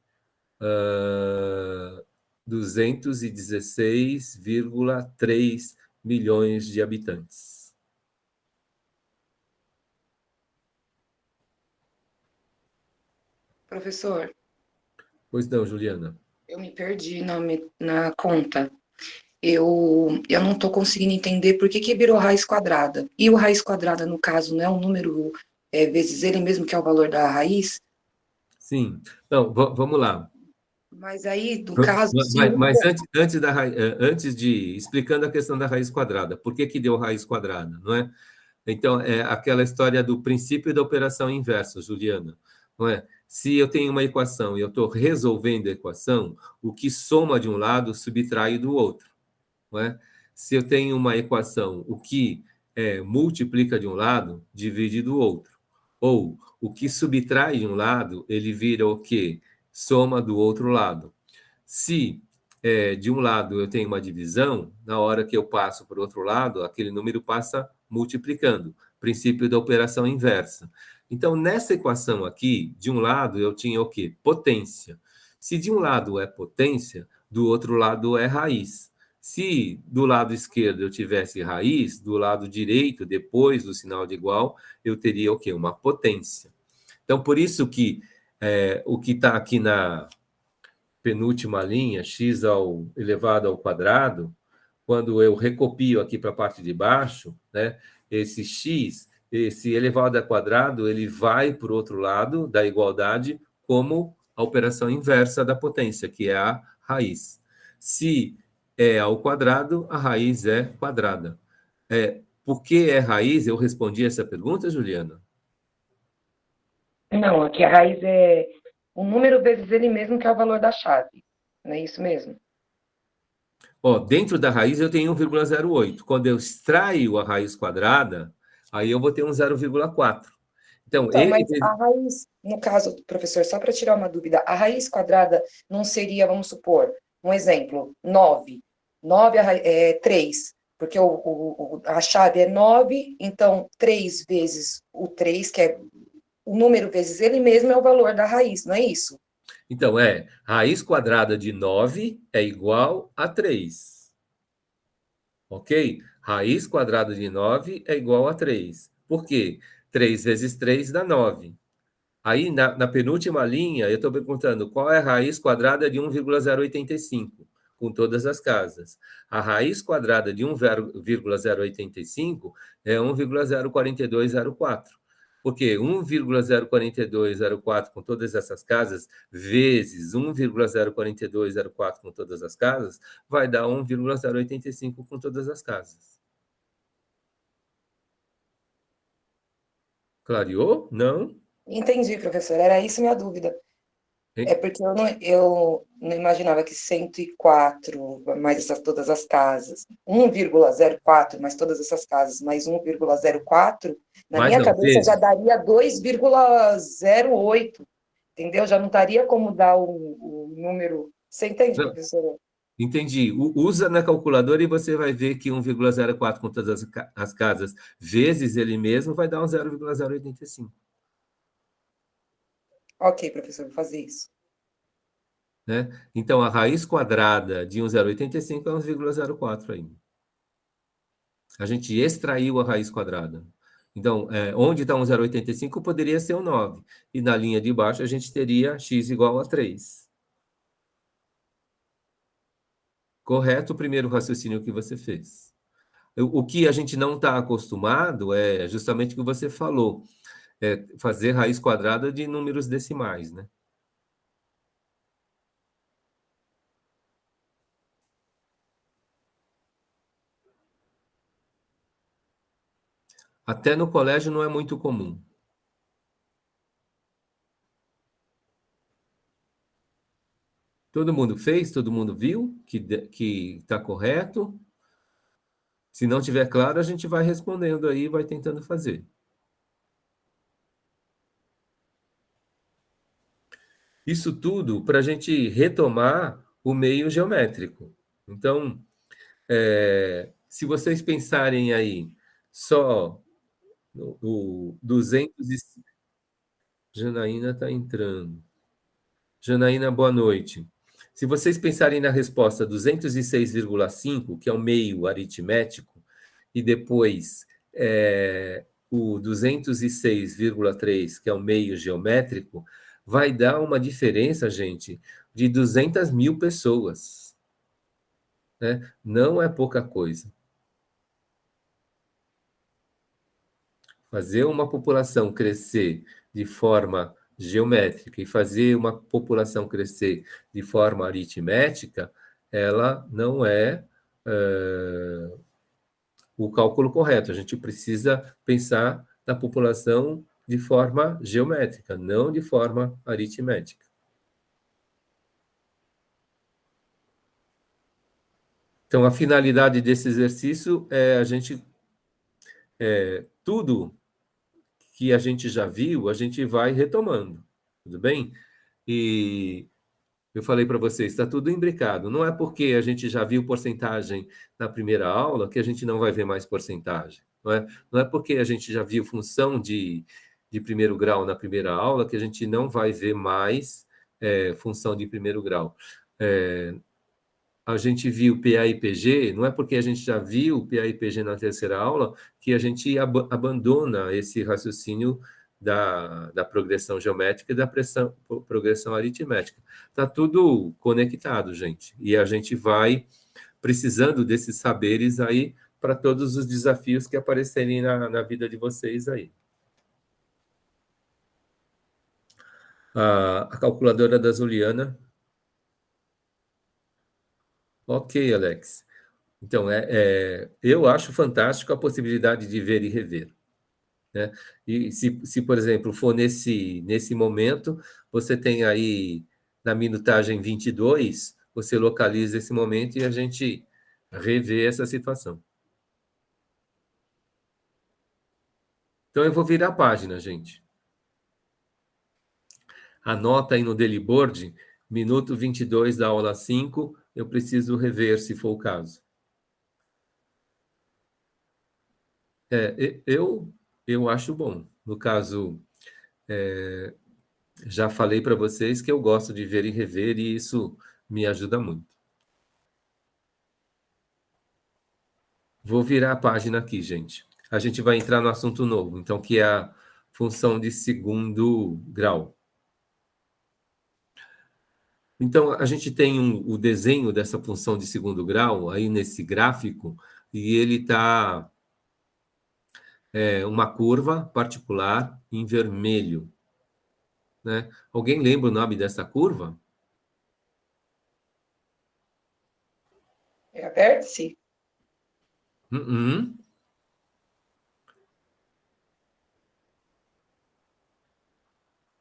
216,3 milhões de habitantes. Professor, Pois não, Juliana. eu me perdi na conta. Eu não estou conseguindo entender por que virou raiz quadrada. E o raiz quadrada, no caso, não é um número vezes ele mesmo, que é o valor da raiz? Sim. Então, vamos lá. Mas aí, no caso, se Mas antes de explicando a questão da raiz quadrada, por que deu raiz quadrada, não é? Então, é aquela história do princípio da operação inversa, Juliana, não é? Se eu tenho uma equação e eu estou resolvendo a equação, o que soma de um lado subtrai do outro, não é? Se eu tenho uma equação, o que multiplica de um lado, divide do outro. Ou o que subtrai de um lado, ele vira o quê? Soma do outro lado. Se de um lado eu tenho uma divisão, na hora que eu passo para o outro lado, aquele número passa multiplicando. Princípio da operação inversa. Então, nessa equação aqui, de um lado eu tinha o quê? Potência. Se de um lado é potência, do outro lado é raiz. Se do lado esquerdo eu tivesse raiz, do lado direito, depois do sinal de igual, eu teria o quê? Uma potência. Então, por isso que o que está aqui na penúltima linha, x elevado ao quadrado, quando eu recopio aqui para a parte de baixo, né, esse x, esse elevado ao quadrado, ele vai para o outro lado da igualdade como a operação inversa da potência, que é a raiz. Se é ao quadrado, a raiz é quadrada. Por que é raiz? Eu respondi essa pergunta, Juliana? não, aqui a raiz é o número vezes ele mesmo, que é o valor da chave. Não é isso mesmo? Ó, dentro da raiz eu tenho 1,08. Quando eu extraio a raiz quadrada, aí eu vou ter um 0,4. Então, Então, ele. mas a raiz, no caso, professor, só para tirar uma dúvida, a raiz quadrada não seria, vamos supor, um exemplo, 9. 9 é 3, porque a chave é 9, então 3 vezes o 3, que é o número vezes ele mesmo, é o valor da raiz, não é isso? Então, raiz quadrada de 9 é igual a 3. Ok? Raiz quadrada de 9 é igual a 3. Por quê? 3 vezes 3 dá 9. Aí, na penúltima linha, eu estou perguntando qual é a raiz quadrada de 1,085, com todas as casas. A raiz quadrada de 1,085 é 1,04204. Porque 1,04204 com todas essas casas, vezes 1,04204 com todas as casas, vai dar 1,085 com todas as casas. Clareou? Não? Entendi, professor, era isso minha dúvida. É porque eu não imaginava que 104 mais todas as casas, 1,04 mais todas essas casas, mais 1,04, na Mas minha não, cabeça já vezes. daria 2,08, entendeu? Já não daria como dar o número. Você entende, Não, professora? entendi. Usa na calculadora e você vai ver que 1,04 com todas as casas vezes ele mesmo vai dar um 0,085, Ok, professor, vou fazer isso. né? Então, a raiz quadrada de 1,085 é 1,04 ainda. A gente extraiu a raiz quadrada. Então, onde está 1,085 poderia ser o 9. E na linha de baixo a gente teria x igual a 3. Correto o primeiro raciocínio que você fez. O que a gente não está acostumado é justamente o que você falou. Fazer raiz quadrada de números decimais, né? Até no colégio não é muito comum. Todo mundo fez? Todo mundo viu que está correto? Se não tiver claro, a gente vai respondendo aí, vai tentando fazer. Isso tudo para a gente retomar o meio geométrico. Então, se vocês pensarem aí só o 200 e... Janaína está entrando. Janaína, boa noite. Se vocês pensarem na resposta 206,5, que é o meio aritmético, e depois o 206,3, que é o meio geométrico, vai dar uma diferença, gente, de 200 mil pessoas. Né? Não é pouca coisa. Fazer uma população crescer de forma geométrica e fazer uma população crescer de forma aritmética, ela não é o cálculo correto. A gente precisa pensar na população de forma geométrica, não de forma aritmética. Então, a finalidade desse exercício é a gente... tudo que a gente já viu, a gente vai retomando, tudo bem? E eu falei para vocês, está tudo imbricado. Não é porque a gente já viu porcentagem na primeira aula que a gente não vai ver mais porcentagem. Não é porque a gente já viu função de primeiro grau na primeira aula que a gente não vai ver mais função de primeiro grau. A gente viu PA e PG, não é porque a gente já viu PA e PG na terceira aula que a gente abandona esse raciocínio da progressão geométrica e da progressão aritmética. Está tudo conectado, gente. E a gente vai precisando desses saberes aí para todos os desafios que aparecerem na vida de vocês aí. A calculadora da Juliana. Ok, Alex. Então, eu acho fantástico a possibilidade de ver e rever. Né? E se, por exemplo, for nesse momento, você tem aí na minutagem 22, você localiza esse momento e a gente revê essa situação. Então, eu vou virar a página, gente. Anota aí no Deliboard, minuto 22 da aula 5, eu preciso rever, se for o caso. Eu acho bom. No caso, já falei para vocês que eu gosto de ver e rever, e isso me ajuda muito. Vou virar a página aqui, gente. A gente vai entrar no assunto novo, então, que é a função de segundo grau. Então, a gente tem o desenho dessa função de segundo grau aí nesse gráfico, e ele está uma curva particular em vermelho. Né? Alguém lembra o nome dessa curva? É a vértice?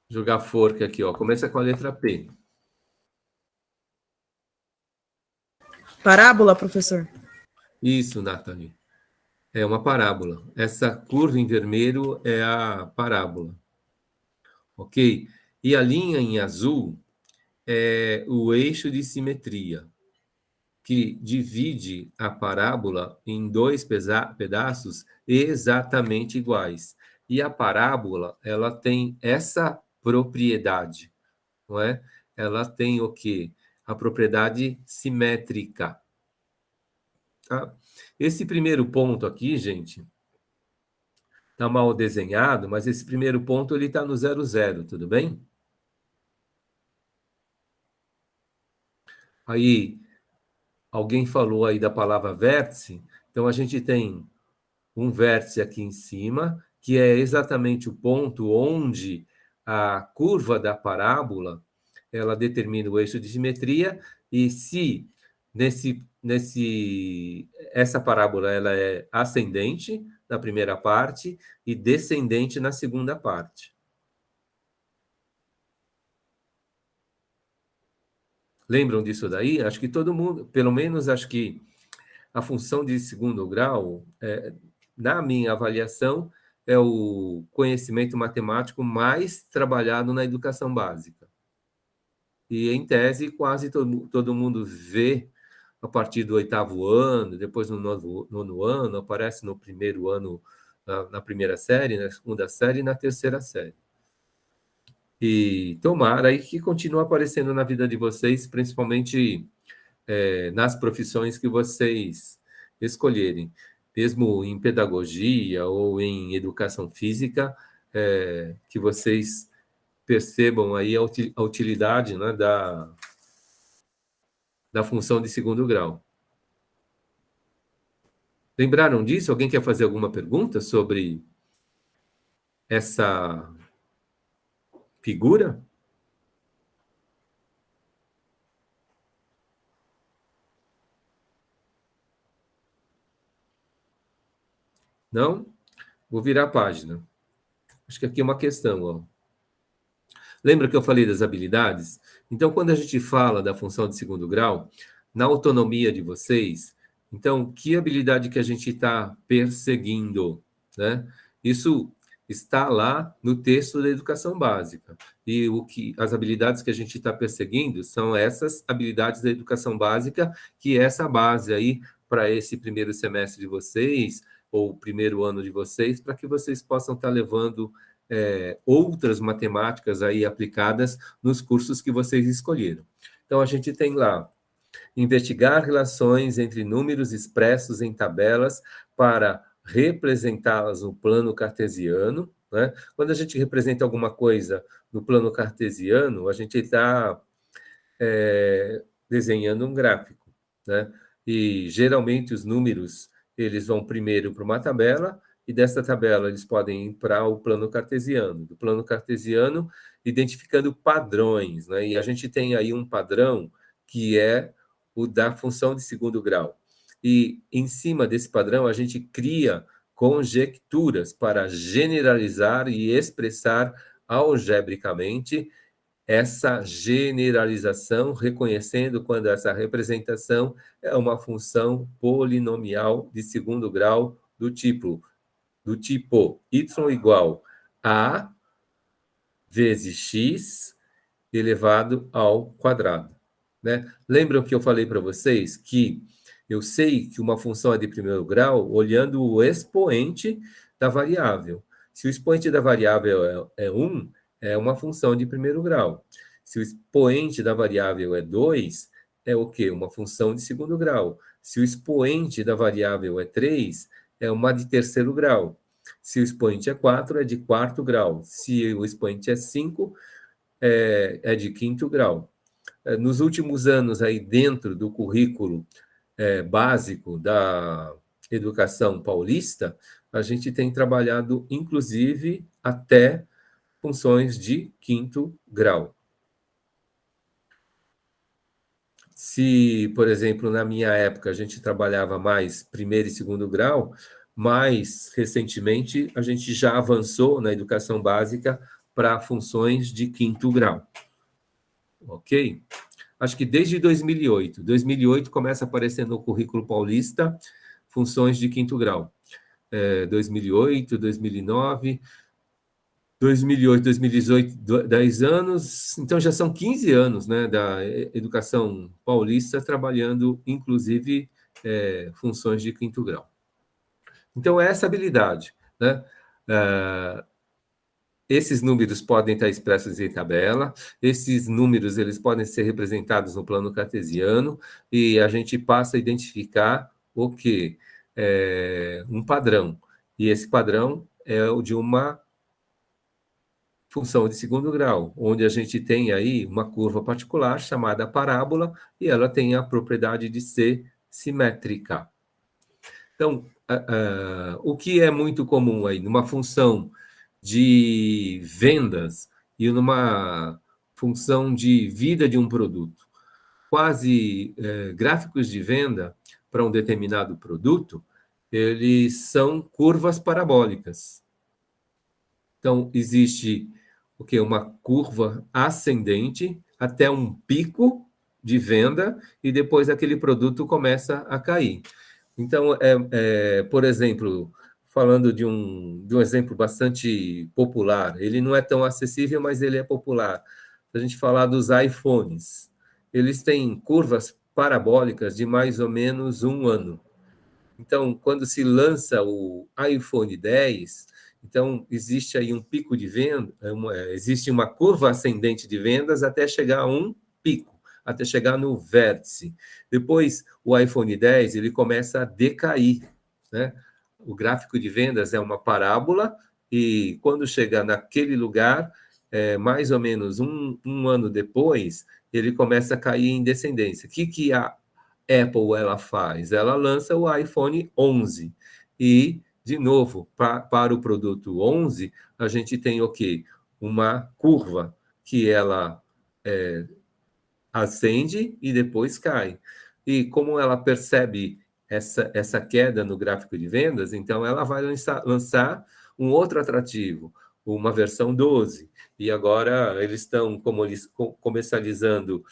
Jogar forca aqui, ó. Começa com a letra P. Parábola, professor? Isso, Nathalie. É uma parábola. Essa curva em vermelho é a parábola. Ok? E a linha em azul é o eixo de simetria, que divide a parábola em dois pedaços exatamente iguais. E a parábola, ela tem essa propriedade, não é? Ela tem o quê? A propriedade simétrica. Tá? Esse primeiro ponto aqui, gente, está mal desenhado, mas esse primeiro ponto ele está no 0, 0, tudo bem? Aí, alguém falou aí da palavra vértice, então a gente tem um vértice aqui em cima, que é exatamente o ponto onde a curva da parábola ela determina o eixo de simetria, e se essa parábola ela é ascendente na primeira parte e descendente na segunda parte. Lembram disso daí? Acho que todo mundo, pelo menos acho que a função de segundo grau, na minha avaliação, é o conhecimento matemático mais trabalhado na educação básica. E, em tese, quase todo mundo vê a partir do 8º ano, depois no nono ano, aparece no primeiro ano, na primeira série, na segunda série e na terceira série. E tomara aí que continue aparecendo na vida de vocês, principalmente nas profissões que vocês escolherem, mesmo em pedagogia ou em educação física, que vocês percebam aí a utilidade, né, da função de segundo grau. Lembraram disso? Alguém quer fazer alguma pergunta sobre essa figura? Não? Vou virar a página. Acho que aqui é uma questão, ó. Lembra que eu falei das habilidades? Então, quando a gente fala da função de segundo grau, na autonomia de vocês, então, que habilidade que a gente está perseguindo, né? Isso está lá no texto da educação básica. E as habilidades que a gente está perseguindo são essas habilidades da educação básica, que é essa base aí para esse primeiro semestre de vocês, ou primeiro ano de vocês, para que vocês possam estar levando outras matemáticas aí aplicadas nos cursos que vocês escolheram. Então, a gente tem lá, investigar relações entre números expressos em tabelas para representá-las no plano cartesiano, né? Quando a gente representa alguma coisa no plano cartesiano, a gente está desenhando um gráfico, né? E, geralmente, os números, eles vão primeiro para uma tabela, e dessa tabela eles podem ir para o plano cartesiano. Do plano cartesiano, identificando padrões, né? E a gente tem aí um padrão que é o da função de segundo grau. E, em cima desse padrão, a gente cria conjecturas para generalizar e expressar algebricamente essa generalização, reconhecendo quando essa representação é uma função polinomial de segundo grau do tipo y igual a vezes x elevado ao quadrado, né? Lembram que eu falei para vocês que eu sei que uma função é de primeiro grau olhando o expoente da variável. Se o expoente da variável é 1, é uma função de primeiro grau. Se o expoente da variável é 2, é o quê? Uma função de segundo grau. Se o expoente da variável é 3, é uma de terceiro grau. Se o expoente é 4, é de quarto grau. Se o expoente é 5, é de quinto grau. Nos últimos anos, aí dentro do currículo básico da educação paulista, a gente tem trabalhado, inclusive, até funções de quinto grau. Se, por exemplo, na minha época, a gente trabalhava mais primeiro e segundo grau, mais recentemente a gente já avançou na educação básica para funções de quinto grau. Ok? Acho que desde 2008. 2008 começa a aparecer no currículo paulista funções de quinto grau. 2008, 2009, 2008, 2018, 10 anos. Então, já são 15 anos, né, da educação paulista trabalhando, inclusive, funções de quinto grau. Então, é essa habilidade, né? Esses números podem estar expressos em tabela, esses números eles podem ser representados no plano cartesiano, e a gente passa a identificar o quê? Um padrão. E esse padrão é o de uma função de segundo grau, onde a gente tem aí uma curva particular chamada parábola, e ela tem a propriedade de ser simétrica. Então, o que é muito comum aí numa função de vendas e numa função de vida de um produto? Quase gráficos de venda para um determinado produto, eles são curvas parabólicas. Então, existe o quê? Uma curva ascendente até um pico de venda e depois aquele produto começa a cair. Então, por exemplo, falando de um exemplo bastante popular, ele não é tão acessível, mas ele é popular. Se a gente falar dos iPhones, eles têm curvas parabólicas de mais ou menos um ano. Então, quando se lança o iPhone 10, então existe aí um pico de venda, existe uma curva ascendente de vendas até chegar a um pico, até chegar no vértice. Depois, o iPhone 10 ele começa a decair, né? O gráfico de vendas é uma parábola e quando chega naquele lugar, mais ou menos um ano depois, ele começa a cair em descendência. O que a Apple ela faz? Ela lança o iPhone 11 e, de novo, para o produto 11, a gente tem o quê? Uma curva que ela ascende e depois cai. E como ela percebe essa queda no gráfico de vendas, então ela vai lançar um outro atrativo, uma versão 12. E agora eles estão comercializando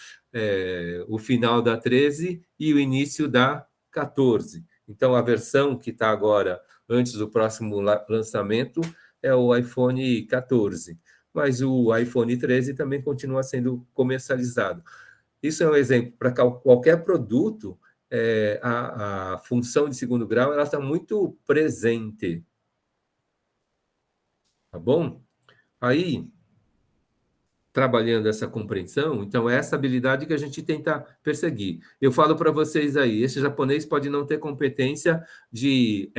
o final da 13 e o início da 14. Então, a versão que está agora, antes do próximo lançamento, é o iPhone 14. Mas o iPhone 13 também continua sendo comercializado. Isso é um exemplo para qualquer produto, a função de segundo grau ela está muito presente, tá bom? Aí, trabalhando essa compreensão, então é essa habilidade que a gente tenta perseguir. Eu falo para vocês aí, esse japonês pode não ter competência de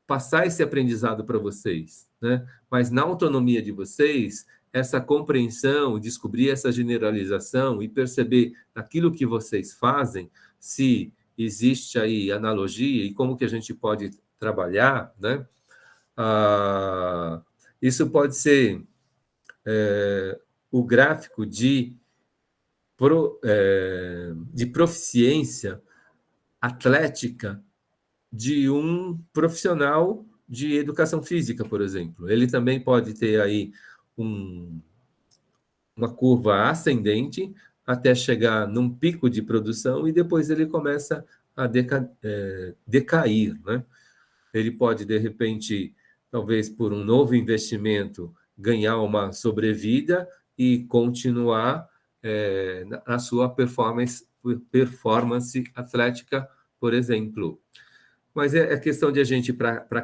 passar esse aprendizado para vocês, né? Mas na autonomia de vocês, essa compreensão, descobrir essa generalização e perceber aquilo que vocês fazem, se existe aí analogia e como que a gente pode trabalhar, né? Isso pode ser o gráfico de proficiência atlética de um profissional de educação física, por exemplo. Ele também pode ter aí uma curva ascendente até chegar num pico de produção e depois ele começa a decair, né? Ele pode, de repente, talvez por um novo investimento, ganhar uma sobrevida e continuar na sua performance atlética, por exemplo. Mas é questão de a gente, para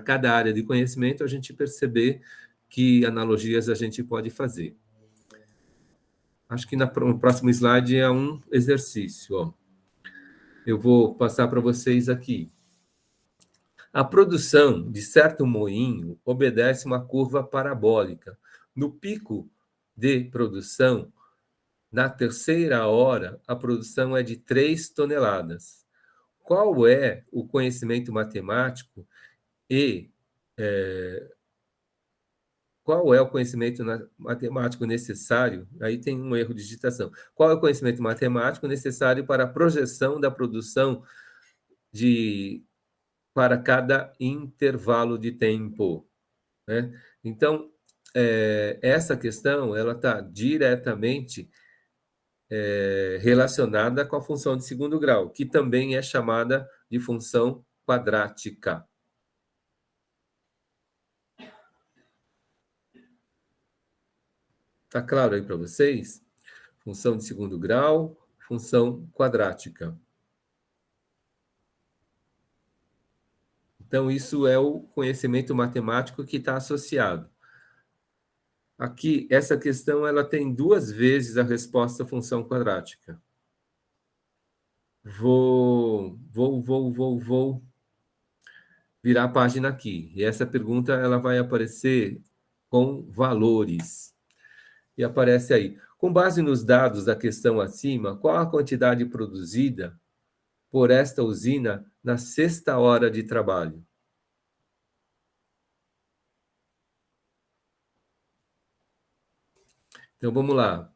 cada área de conhecimento, a gente perceber que analogias a gente pode fazer. Acho que no próximo slide é um exercício. Ó. Eu vou passar para vocês aqui. A produção de certo moinho obedece uma curva parabólica. No pico de produção, na terceira hora, a produção é de 3 toneladas. Qual é o conhecimento matemático e qual é o conhecimento matemático necessário? Aí tem um erro de digitação. Qual é o conhecimento matemático necessário para a projeção da produção para cada intervalo de tempo? Né? Então, essa questão ela está diretamente relacionada com a função de segundo grau, que também é chamada de função quadrática. Está claro aí para vocês? Função de segundo grau, função quadrática. Então, isso é o conhecimento matemático que está associado. Aqui, essa questão ela tem 2 vezes a resposta função quadrática. Vou virar a página aqui. E essa pergunta ela vai aparecer com valores. E aparece aí. Com base nos dados da questão acima, qual a quantidade produzida por esta usina na 6ª hora de trabalho? Então, vamos lá.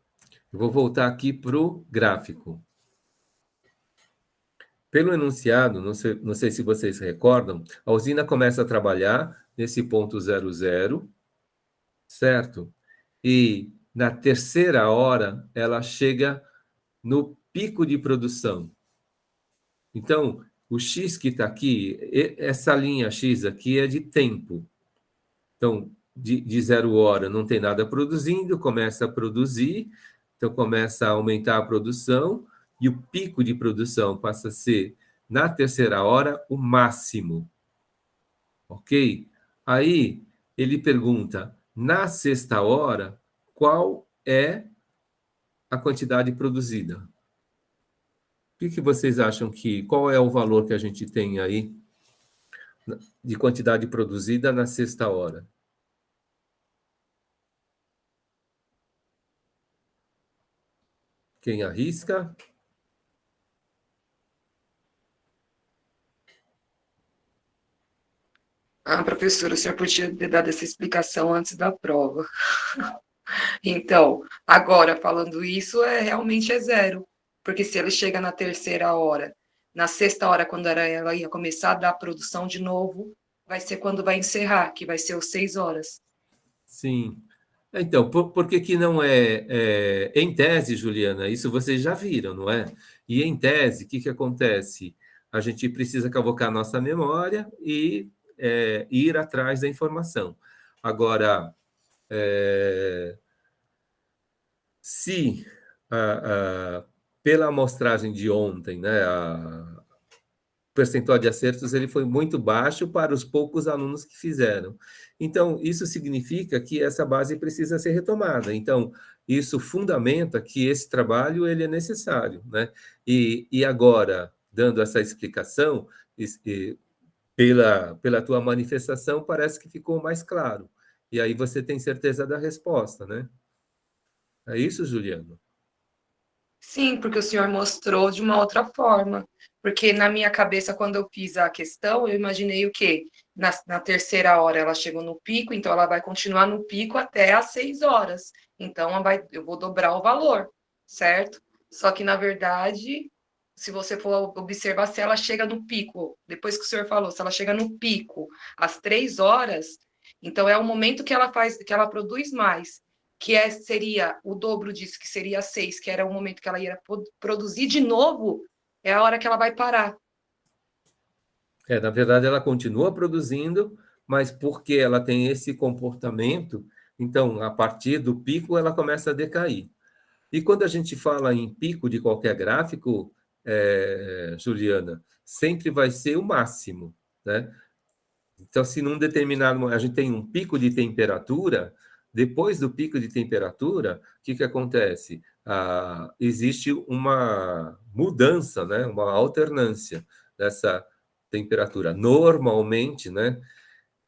Eu vou voltar aqui para o gráfico. Pelo enunciado, não sei se vocês recordam, a usina começa a trabalhar nesse ponto 00, certo? E na terceira hora, ela chega no pico de produção. Então, O X que está aqui, essa linha X aqui é de tempo. Então, de 0 hora não tem nada produzindo, começa a produzir, então começa a aumentar a produção, e o pico de produção passa a ser, na terceira hora, o máximo. Ok? Aí ele pergunta, na sexta hora, qual é a quantidade produzida? O que vocês acham qual é o valor que a gente tem aí de quantidade produzida na sexta hora? Quem arrisca? Ah, professora, o senhor podia ter dado essa explicação antes da prova. Então, agora falando isso, realmente é zero. Porque se ele chega na terceira hora, na sexta hora, quando ela ia começar a dar produção de novo, vai ser quando vai encerrar, que vai ser os 6 horas. Sim. Então, por que que não em tese, Juliana? Isso vocês já viram, não é? E em tese, o que que acontece? A gente precisa cavocar nossa memória e ir atrás da informação. Agora, se pela amostragem de ontem, né, o percentual de acertos ele foi muito baixo para os poucos alunos que fizeram. Então, isso significa que essa base precisa ser retomada. Então, isso fundamenta que esse trabalho ele é necessário, né? E agora, dando essa explicação, pela tua manifestação, parece que ficou mais claro. E aí você tem certeza da resposta, né? É isso, Juliano? Sim, porque o senhor mostrou de uma outra forma. Porque na minha cabeça, quando eu fiz a questão, eu imaginei o quê? Na terceira hora ela chegou no pico, então ela vai continuar no pico até às 6 horas. Então eu vou dobrar o valor, certo? Só que, na verdade, se você for observar, se ela chega no pico, depois que o senhor falou, se ela chega no pico às 3 horas, então é o momento que ela faz, que ela produz mais seria o dobro disso, que seria 6, que era o momento que ela ia produzir de novo, é a hora que ela vai parar. Na verdade, ela continua produzindo, mas porque ela tem esse comportamento, então, a partir do pico, ela começa a decair. E quando a gente fala em pico de qualquer gráfico, Juliana, sempre vai ser o máximo, né? Então, se num determinado a gente tem um pico de temperatura, depois do pico de temperatura, o que acontece? Existe uma mudança, né? Uma alternância dessa temperatura. Normalmente, né?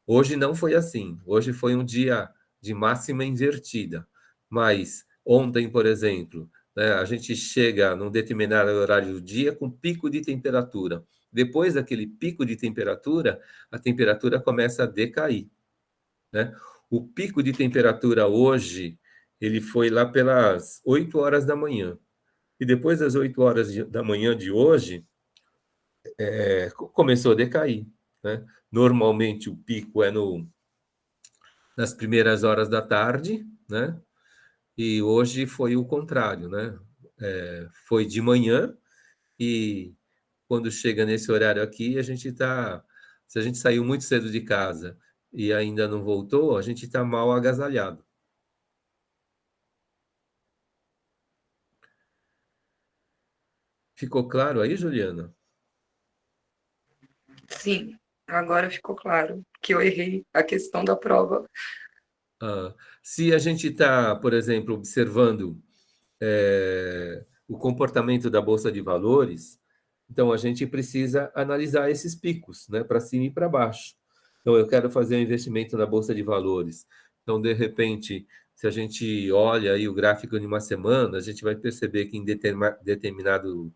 Hoje não foi assim. Hoje foi um dia de máxima invertida. Mas ontem, por exemplo, né, a gente chega num determinado horário do dia com pico de temperatura. Depois daquele pico de temperatura, a temperatura começa a decair, né? O pico de temperatura hoje, ele foi lá pelas 8 horas da manhã. E depois das 8 horas da manhã de hoje, começou a decair, né? Normalmente o pico é nas primeiras horas da tarde, né? E hoje foi o contrário, né? Foi de manhã e quando chega nesse horário aqui, se a gente saiu muito cedo de casa e ainda não voltou, a gente está mal agasalhado. Ficou claro aí, Juliana? Sim, agora ficou claro que eu errei a questão da prova. Se a gente está, por exemplo, observando o comportamento da Bolsa de Valores, então a gente precisa analisar esses picos, né, para cima e para baixo. Então, eu quero fazer um investimento na Bolsa de Valores. Então, de repente, se a gente olha aí o gráfico de uma semana, a gente vai perceber que em determinado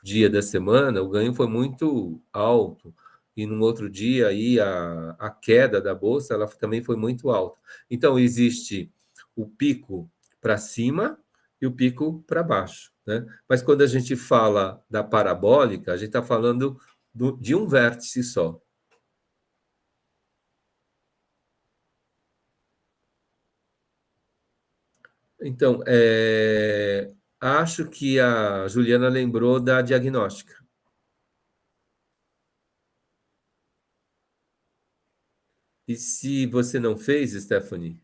dia da semana o ganho foi muito alto. E no outro dia aí a queda da bolsa ela também foi muito alta. Então, existe o pico para cima e o pico para baixo, né? Mas quando a gente fala da parabólica, a gente está falando de um vértice só. Então, acho que a Juliana lembrou da diagnóstica. E se você não fez, Stephanie?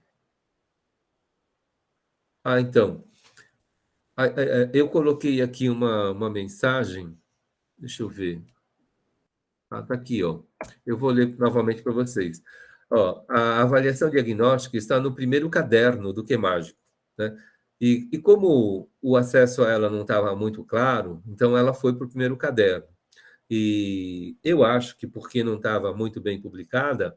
Então, eu coloquei aqui uma mensagem, deixa eu ver. Tá aqui, ó. Eu vou ler novamente para vocês. Ó, a avaliação diagnóstica está no primeiro caderno do Que Mágico, né? E como o acesso a ela não estava muito claro, então ela foi para o primeiro caderno. E eu acho que porque não estava muito bem publicada,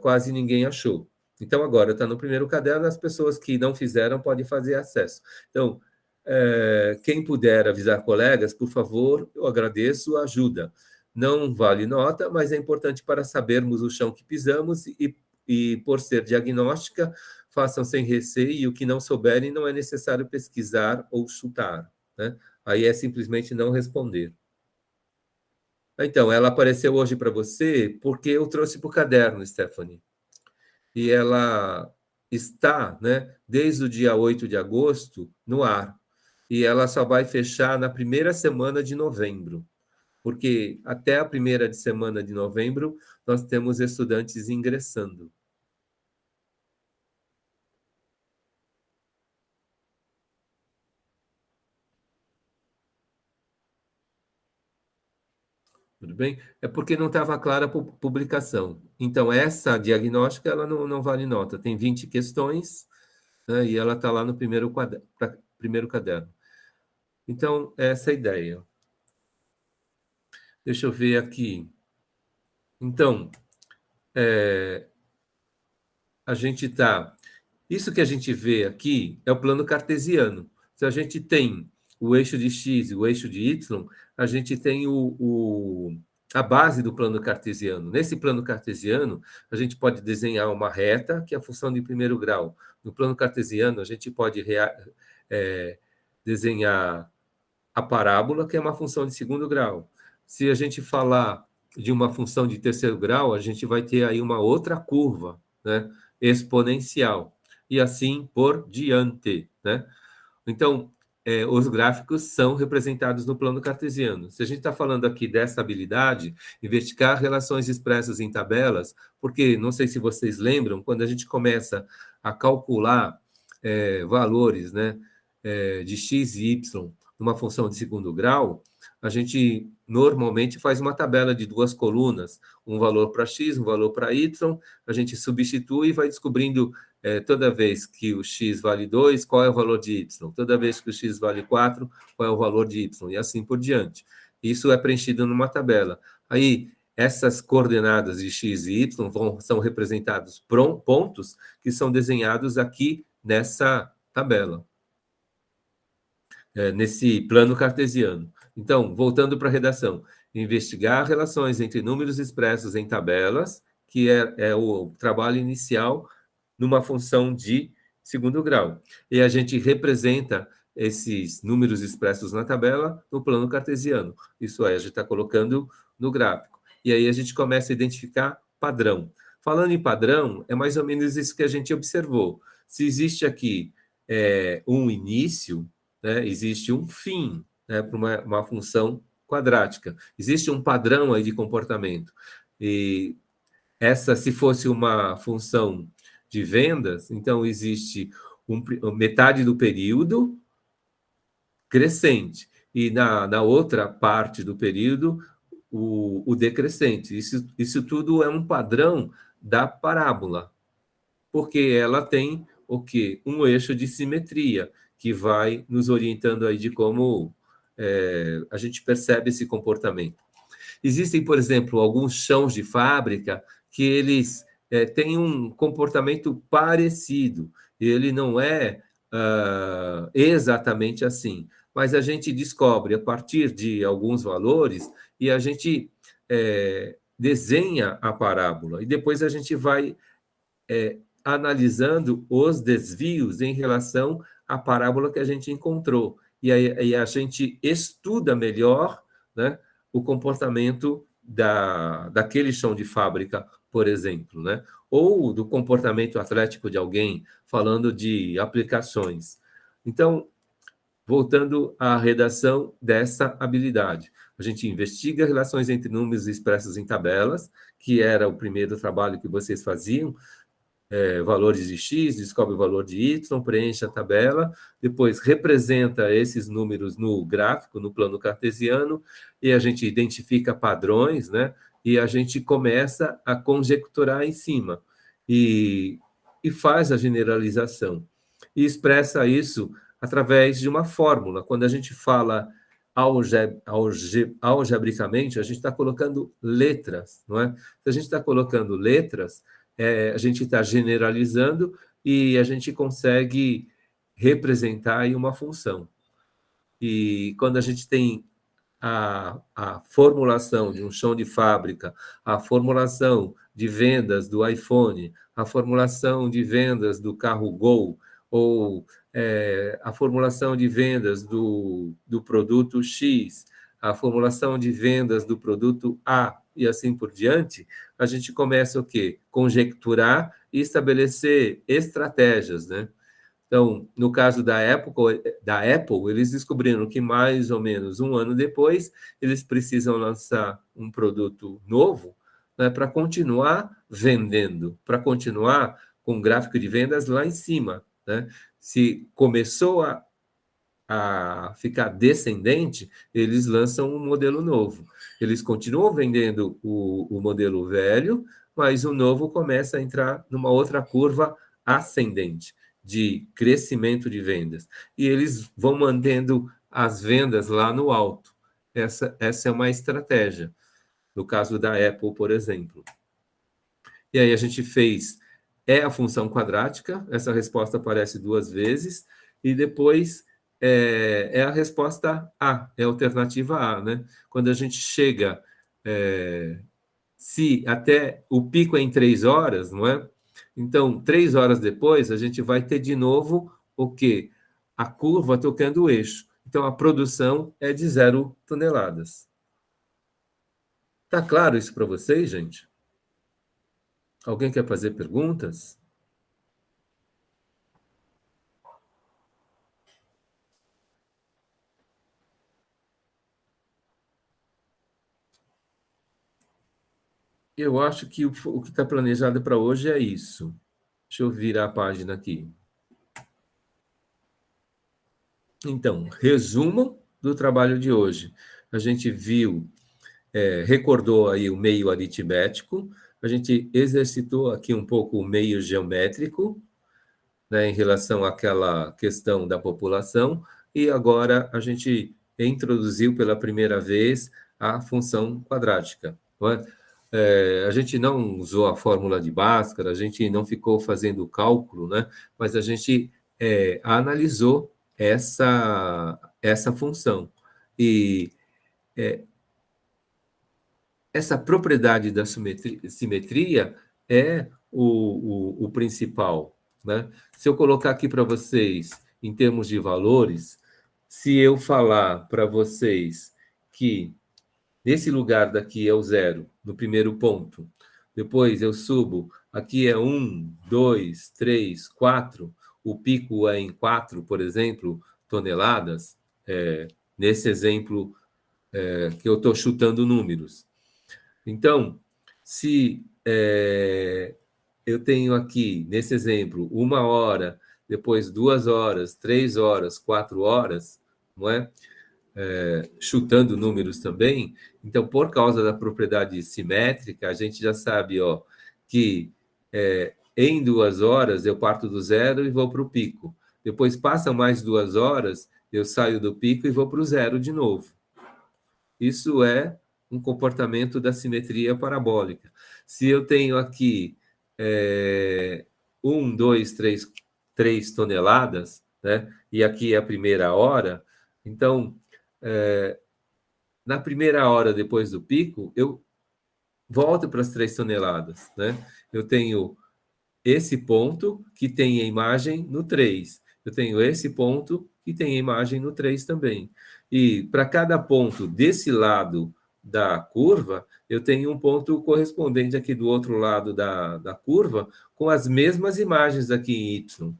quase ninguém achou. Então, agora está no primeiro caderno, as pessoas que não fizeram podem fazer acesso. Então, quem puder avisar colegas, por favor, eu agradeço a ajuda. Não vale nota, mas é importante para sabermos o chão que pisamos e por ser diagnóstica, façam sem receio e o que não souberem não é necessário pesquisar ou chutar, né? Aí é simplesmente não responder. Então, ela apareceu hoje para você porque eu trouxe para o caderno, Stephanie. E ela está, né, desde o dia 8 de agosto, no ar. E ela só vai fechar na primeira semana de novembro, porque até a primeira semana de novembro nós temos estudantes ingressando. Tudo bem? É porque não estava clara a publicação. Então, essa diagnóstica ela não vale nota. Tem 20 questões, né, e ela está lá no primeiro caderno. Então, essa é a ideia. Deixa eu ver aqui. Então, a gente está. Isso que a gente vê aqui é o plano cartesiano. Se a gente tem o eixo de x e o eixo de y, a gente tem a base do plano cartesiano. Nesse plano cartesiano, a gente pode desenhar uma reta, que é a função de primeiro grau. No plano cartesiano, a gente pode desenhar a parábola, que é uma função de segundo grau. Se a gente falar de uma função de terceiro grau, a gente vai ter aí uma outra curva, né, exponencial, e assim por diante, né? Então, os gráficos são representados no plano cartesiano. Se a gente está falando aqui dessa habilidade, investigar relações expressas em tabelas, porque não sei se vocês lembram, quando a gente começa a calcular valores, né, de x e y numa função de segundo grau, a gente normalmente faz uma tabela de duas colunas, um valor para x, um valor para y, a gente substitui e vai descobrindo toda vez que o x vale 2, qual é o valor de y? Toda vez que o x vale 4, qual é o valor de y? E assim por diante. Isso é preenchido numa tabela. Aí, essas coordenadas de x e y são representados pontos que são desenhados aqui nessa tabela, nesse plano cartesiano. Então, voltando para a redação, investigar relações entre números expressos em tabelas, que é o trabalho inicial numa função de segundo grau. E a gente representa esses números expressos na tabela no plano cartesiano. Isso é, a gente está colocando no gráfico. E aí a gente começa a identificar padrão. Falando em padrão, é mais ou menos isso que a gente observou. Se existe aqui um início, né, existe um fim, né, para uma função quadrática. Existe um padrão aí de comportamento. E essa, se fosse uma função de vendas, então existe metade do período crescente, e na outra parte do período, o decrescente. Isso tudo é um padrão da parábola, porque ela tem o quê? Um eixo de simetria, que vai nos orientando aí de como a gente percebe esse comportamento. Existem, por exemplo, alguns chãos de fábrica que eles têm um comportamento parecido. Ele não é exatamente assim, mas a gente descobre a partir de alguns valores e a gente desenha a parábola e depois a gente vai analisando os desvios em relação à parábola que a gente encontrou. E aí a gente estuda melhor, né, o comportamento daquele chão de fábrica, por exemplo, né? Ou do comportamento atlético de alguém, falando de aplicações. Então, voltando à redação dessa habilidade. A gente investiga relações entre números expressos em tabelas, que era o primeiro trabalho que vocês faziam, valores de x, descobre o valor de y, preenche a tabela, depois representa esses números no gráfico, no plano cartesiano, e a gente identifica padrões, né? E a gente começa a conjecturar em cima, e faz a generalização, e expressa isso através de uma fórmula. Quando a gente fala algebricamente, a gente está colocando letras, não é? Se a gente está colocando letras, a gente está generalizando e a gente consegue representar aí uma função. E quando a gente tem a formulação de um chão de fábrica, a formulação de vendas do iPhone, a formulação de vendas do carro Gol, ou a formulação de vendas do produto X, a formulação de vendas do produto A, e assim por diante, a gente começa o quê? Conjecturar e estabelecer estratégias, né? Então, no caso da Apple, eles descobriram que mais ou menos um ano depois, eles precisam lançar um produto novo, né, para continuar vendendo, para continuar com o gráfico de vendas lá em cima, né? Se começou a ficar descendente, eles lançam um modelo novo. Eles continuam vendendo o modelo velho, mas o novo começa a entrar numa outra curva ascendente de crescimento de vendas. E eles vão mantendo as vendas lá no alto. Essa é uma estratégia, no caso da Apple, por exemplo. E aí a gente fez a função quadrática, essa resposta aparece duas vezes, e depois a resposta A, é a alternativa A, né? Quando a gente chega, se até o pico é em 3 horas, não é? Então, 3 horas depois, a gente vai ter de novo o quê? A curva tocando o eixo. Então, a produção é de 0 toneladas. Tá claro isso para vocês, gente? Alguém quer fazer perguntas? Eu acho que o que está planejado para hoje é isso. Deixa eu virar a página aqui. Então, resumo do trabalho de hoje. A gente viu, recordou aí o meio aritmético, a gente exercitou aqui um pouco o meio geométrico, né, em relação àquela questão da população, e agora a gente introduziu pela primeira vez a função quadrática. Não é? A gente não usou a fórmula de Bhaskara, a gente não ficou fazendo cálculo, né? Mas a gente analisou essa função. E essa propriedade da simetria é o principal, né? Se eu colocar aqui para vocês, em termos de valores, se eu falar para vocês que nesse lugar daqui é o zero, no primeiro ponto, depois eu subo, aqui é 1, 2, 3, 4, o pico é em 4, por exemplo, toneladas, nesse exemplo que eu estou chutando números. Então, se eu tenho aqui, nesse exemplo, 1 hora, depois 2 horas, 3 horas, 4 horas, não é? Chutando números também, então, por causa da propriedade simétrica, a gente já sabe que em 2 horas eu parto do zero e vou para o pico. Depois passam mais 2 horas, eu saio do pico e vou para o zero de novo. Isso é um comportamento da simetria parabólica. Se eu tenho aqui 1, 2, 3 toneladas, né? E aqui é a primeira hora, então, na primeira hora depois do pico, eu volto para as 3 toneladas, né? Eu tenho esse ponto que tem a imagem no 3. Eu tenho esse ponto que tem a imagem no 3 também. E para cada ponto desse lado da curva, eu tenho um ponto correspondente aqui do outro lado da curva, com as mesmas imagens aqui em Y.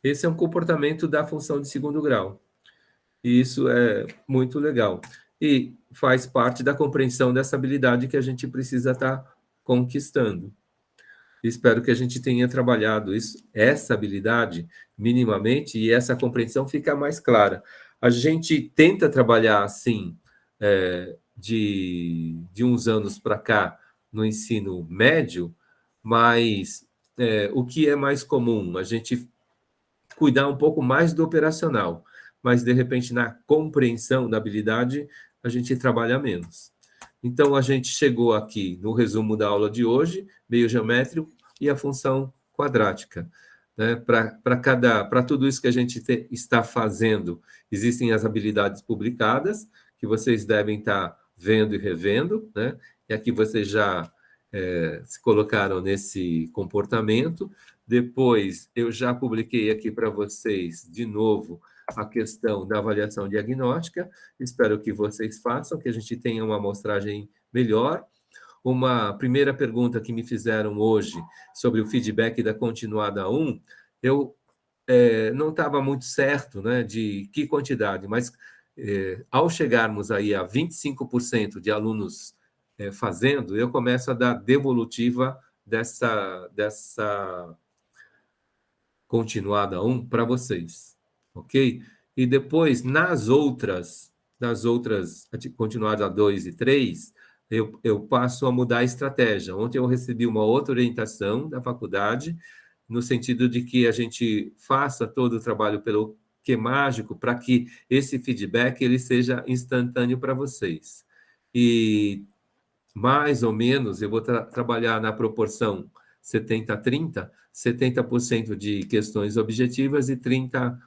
Esse é um comportamento da função de segundo grau. E isso é muito legal. E faz parte da compreensão dessa habilidade que a gente precisa estar conquistando. Espero que a gente tenha trabalhado isso, essa habilidade minimamente e essa compreensão fica mais clara. A gente tenta trabalhar assim, de uns anos para cá, no ensino médio, mas o que é mais comum? A gente cuidar um pouco mais do operacional, mas de repente na compreensão da habilidade a gente trabalha menos. Então a gente chegou aqui no resumo da aula de hoje, meio geométrico e a função quadrática. Né? Para tudo isso que a gente está fazendo, existem as habilidades publicadas, que vocês devem estar vendo e revendo, né? E aqui vocês já se colocaram nesse comportamento. Depois, eu já publiquei aqui para vocês, de novo, a questão da avaliação diagnóstica. Espero que vocês façam, que a gente tenha uma amostragem melhor. Uma primeira pergunta que me fizeram hoje sobre o feedback da continuada 1, eu não estava muito certo, né, de que quantidade, mas ao chegarmos aí a 25% de alunos fazendo, eu começo a dar devolutiva dessa continuada 1 para vocês, ok? E depois, nas outras continuada 2 e 3, eu passo a mudar a estratégia. Ontem eu recebi uma outra orientação da faculdade, no sentido de que a gente faça todo o trabalho pelo que mágico, para que esse feedback ele seja instantâneo para vocês. E mais ou menos, eu vou trabalhar na proporção 70-30, 70% de questões objetivas e 30%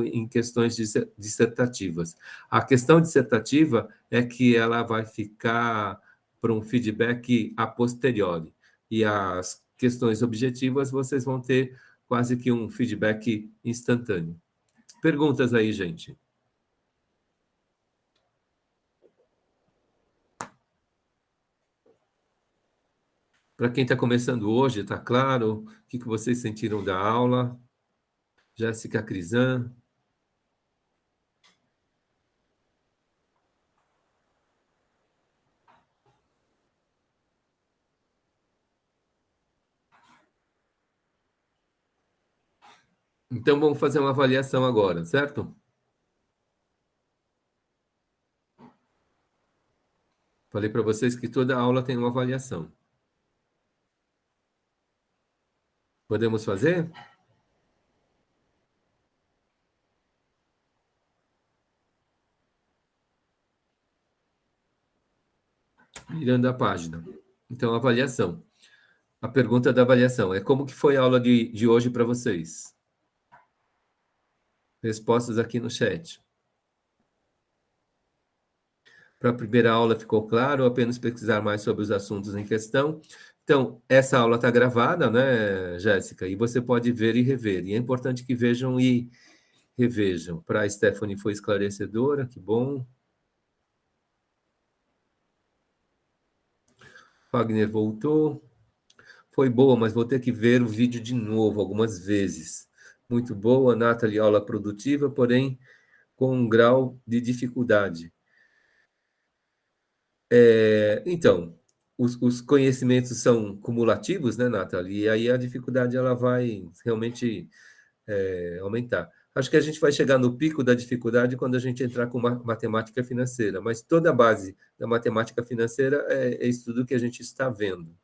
em questões dissertativas. A questão dissertativa é que ela vai ficar para um feedback a posteriori, e as questões objetivas vocês vão ter quase que um feedback instantâneo. Perguntas aí, gente? Para quem está começando hoje, está claro? O que vocês sentiram da aula? Jéssica Crisan. Então, vamos fazer uma avaliação agora, certo? Falei para vocês que toda aula tem uma avaliação. Podemos fazer? Virando a página. Então, avaliação. A pergunta da avaliação é: como que foi a aula de hoje para vocês? Respostas aqui no chat. Para a primeira aula ficou claro, apenas pesquisar mais sobre os assuntos em questão. Então, essa aula está gravada, né, Jéssica? E você pode ver e rever. E é importante que vejam e revejam. Para a Stephanie foi esclarecedora, que bom. Wagner voltou. Foi boa, mas vou ter que ver o vídeo de novo algumas vezes. Muito boa, Nathalie, aula produtiva, porém com um grau de dificuldade. Então, os conhecimentos são cumulativos, né, Nathalie? E aí a dificuldade ela vai realmente aumentar. Acho que a gente vai chegar no pico da dificuldade quando a gente entrar com matemática financeira, mas toda a base da matemática financeira é isso tudo que a gente está vendo.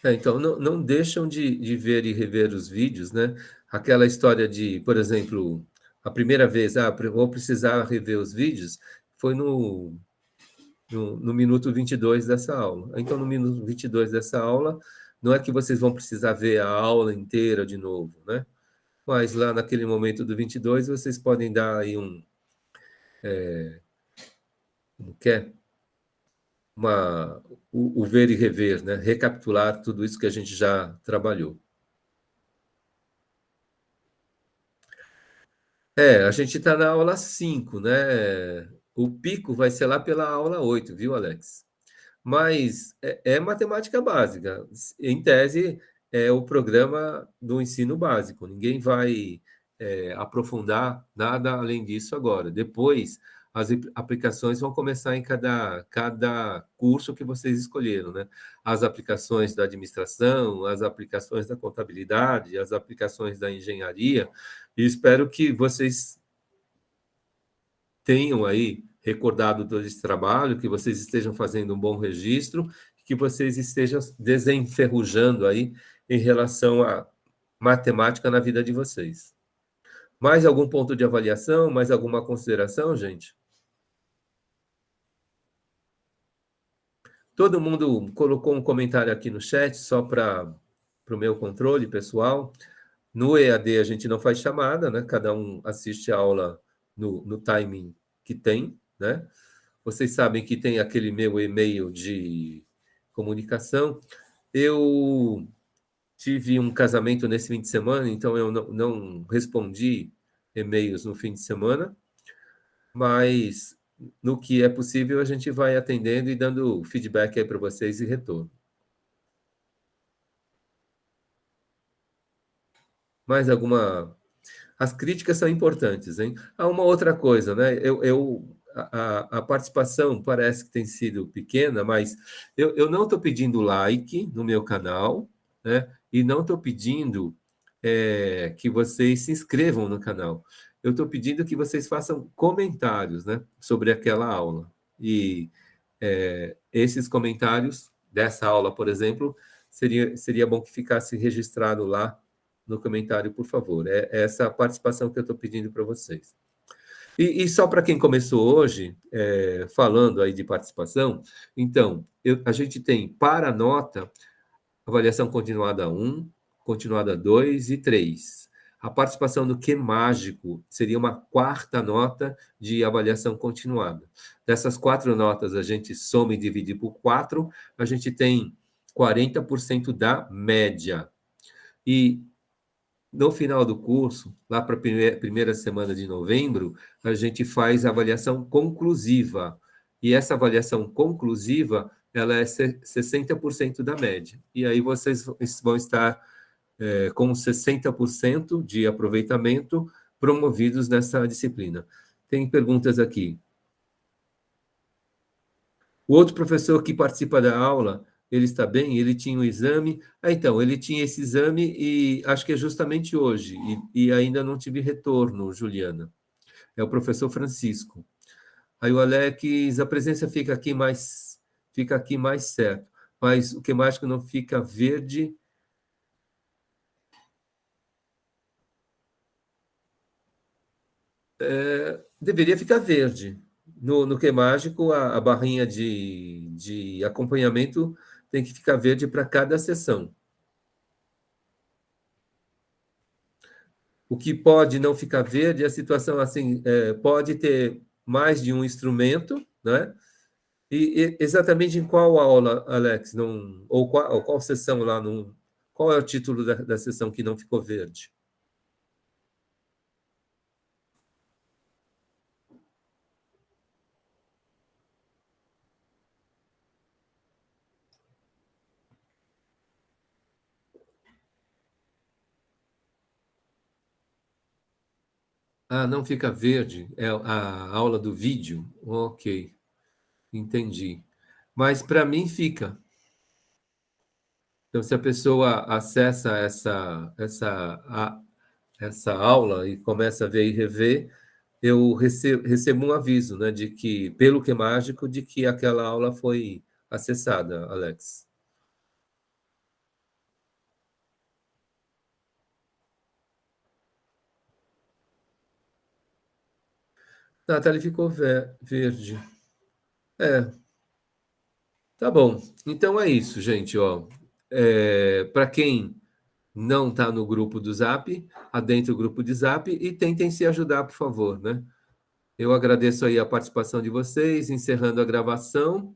Então, não deixam de ver e rever os vídeos, né? Aquela história de, por exemplo, a primeira vez, vou precisar rever os vídeos, foi no minuto 22 dessa aula. Então, no minuto 22 dessa aula, não é que vocês vão precisar ver a aula inteira de novo, né? Mas lá naquele momento do 22, vocês podem dar aí como que é? O ver e rever, né? Recapitular tudo isso que a gente já trabalhou. A gente está na aula 5, né? O pico vai ser lá pela aula 8, viu, Alex? Mas é matemática básica. Em tese, é o programa do ensino básico. Ninguém vai aprofundar nada além disso agora. Depois, as aplicações vão começar em cada curso que vocês escolheram, né? As aplicações da administração, as aplicações da contabilidade, as aplicações da engenharia, e espero que vocês tenham aí recordado todo esse trabalho, que vocês estejam fazendo um bom registro, que vocês estejam desenferrujando aí em relação à matemática na vida de vocês. Mais algum ponto de avaliação? Mais alguma consideração, gente? Todo mundo colocou um comentário aqui no chat, só para o meu controle pessoal. No EAD a gente não faz chamada, né? Cada um assiste a aula no timing que tem, né? Vocês sabem que tem aquele meu e-mail de comunicação. Eu tive um casamento nesse fim de semana, então eu não respondi e-mails no fim de semana, mas no que é possível a gente vai atendendo e dando feedback aí para vocês e retorno. Mais alguma... As críticas são importantes, hein? Há uma outra coisa, né? A participação parece que tem sido pequena, mas eu não estou pedindo like no meu canal, né? E não estou pedindo que vocês se inscrevam no canal. Eu estou pedindo que vocês façam comentários, né, sobre aquela aula. E esses comentários dessa aula, por exemplo, seria bom que ficasse registrado lá no comentário, por favor. É essa participação que eu estou pedindo para vocês. E só para quem começou hoje, falando aí de participação, então, a gente tem para a nota, avaliação continuada 1, continuada 2 e 3. A participação do que mágico seria uma quarta nota de avaliação continuada. Dessas 4 notas, a gente soma e divide por 4, a gente tem 40% da média. E no final do curso, lá para a primeira semana de novembro, a gente faz a avaliação conclusiva. E essa avaliação conclusiva, ela é 60% da média. E aí vocês vão estar com 60% de aproveitamento promovidos nessa disciplina. Tem perguntas aqui. O outro professor que participa da aula, ele está bem? Ele tinha um exame? Então, ele tinha esse exame e acho que é justamente hoje, e ainda não tive retorno, Juliana. É o professor Francisco. Aí o Alex, a presença fica aqui mais certo, mas o que mais que não fica verde? Deveria ficar verde. No que mágico, a barrinha de acompanhamento tem que ficar verde para cada sessão. O que pode não ficar verde é a situação assim, pode ter mais de um instrumento, né? E exatamente em qual aula, Alex? Não, ou qual sessão lá? Qual é o título da sessão que não ficou verde? Ah, não fica verde. É a aula do vídeo? Ok, entendi. Mas para mim fica. Então, se a pessoa acessa essa aula e começa a ver e rever, eu recebo um aviso, né, de que, pelo que é mágico, de que aquela aula foi acessada, Alex. Natália ficou verde. Tá bom. Então é isso, gente. Ó. Para quem não está no grupo do Zap, adentre o grupo de Zap e tentem se ajudar, por favor, né? Eu agradeço aí a participação de vocês, encerrando a gravação.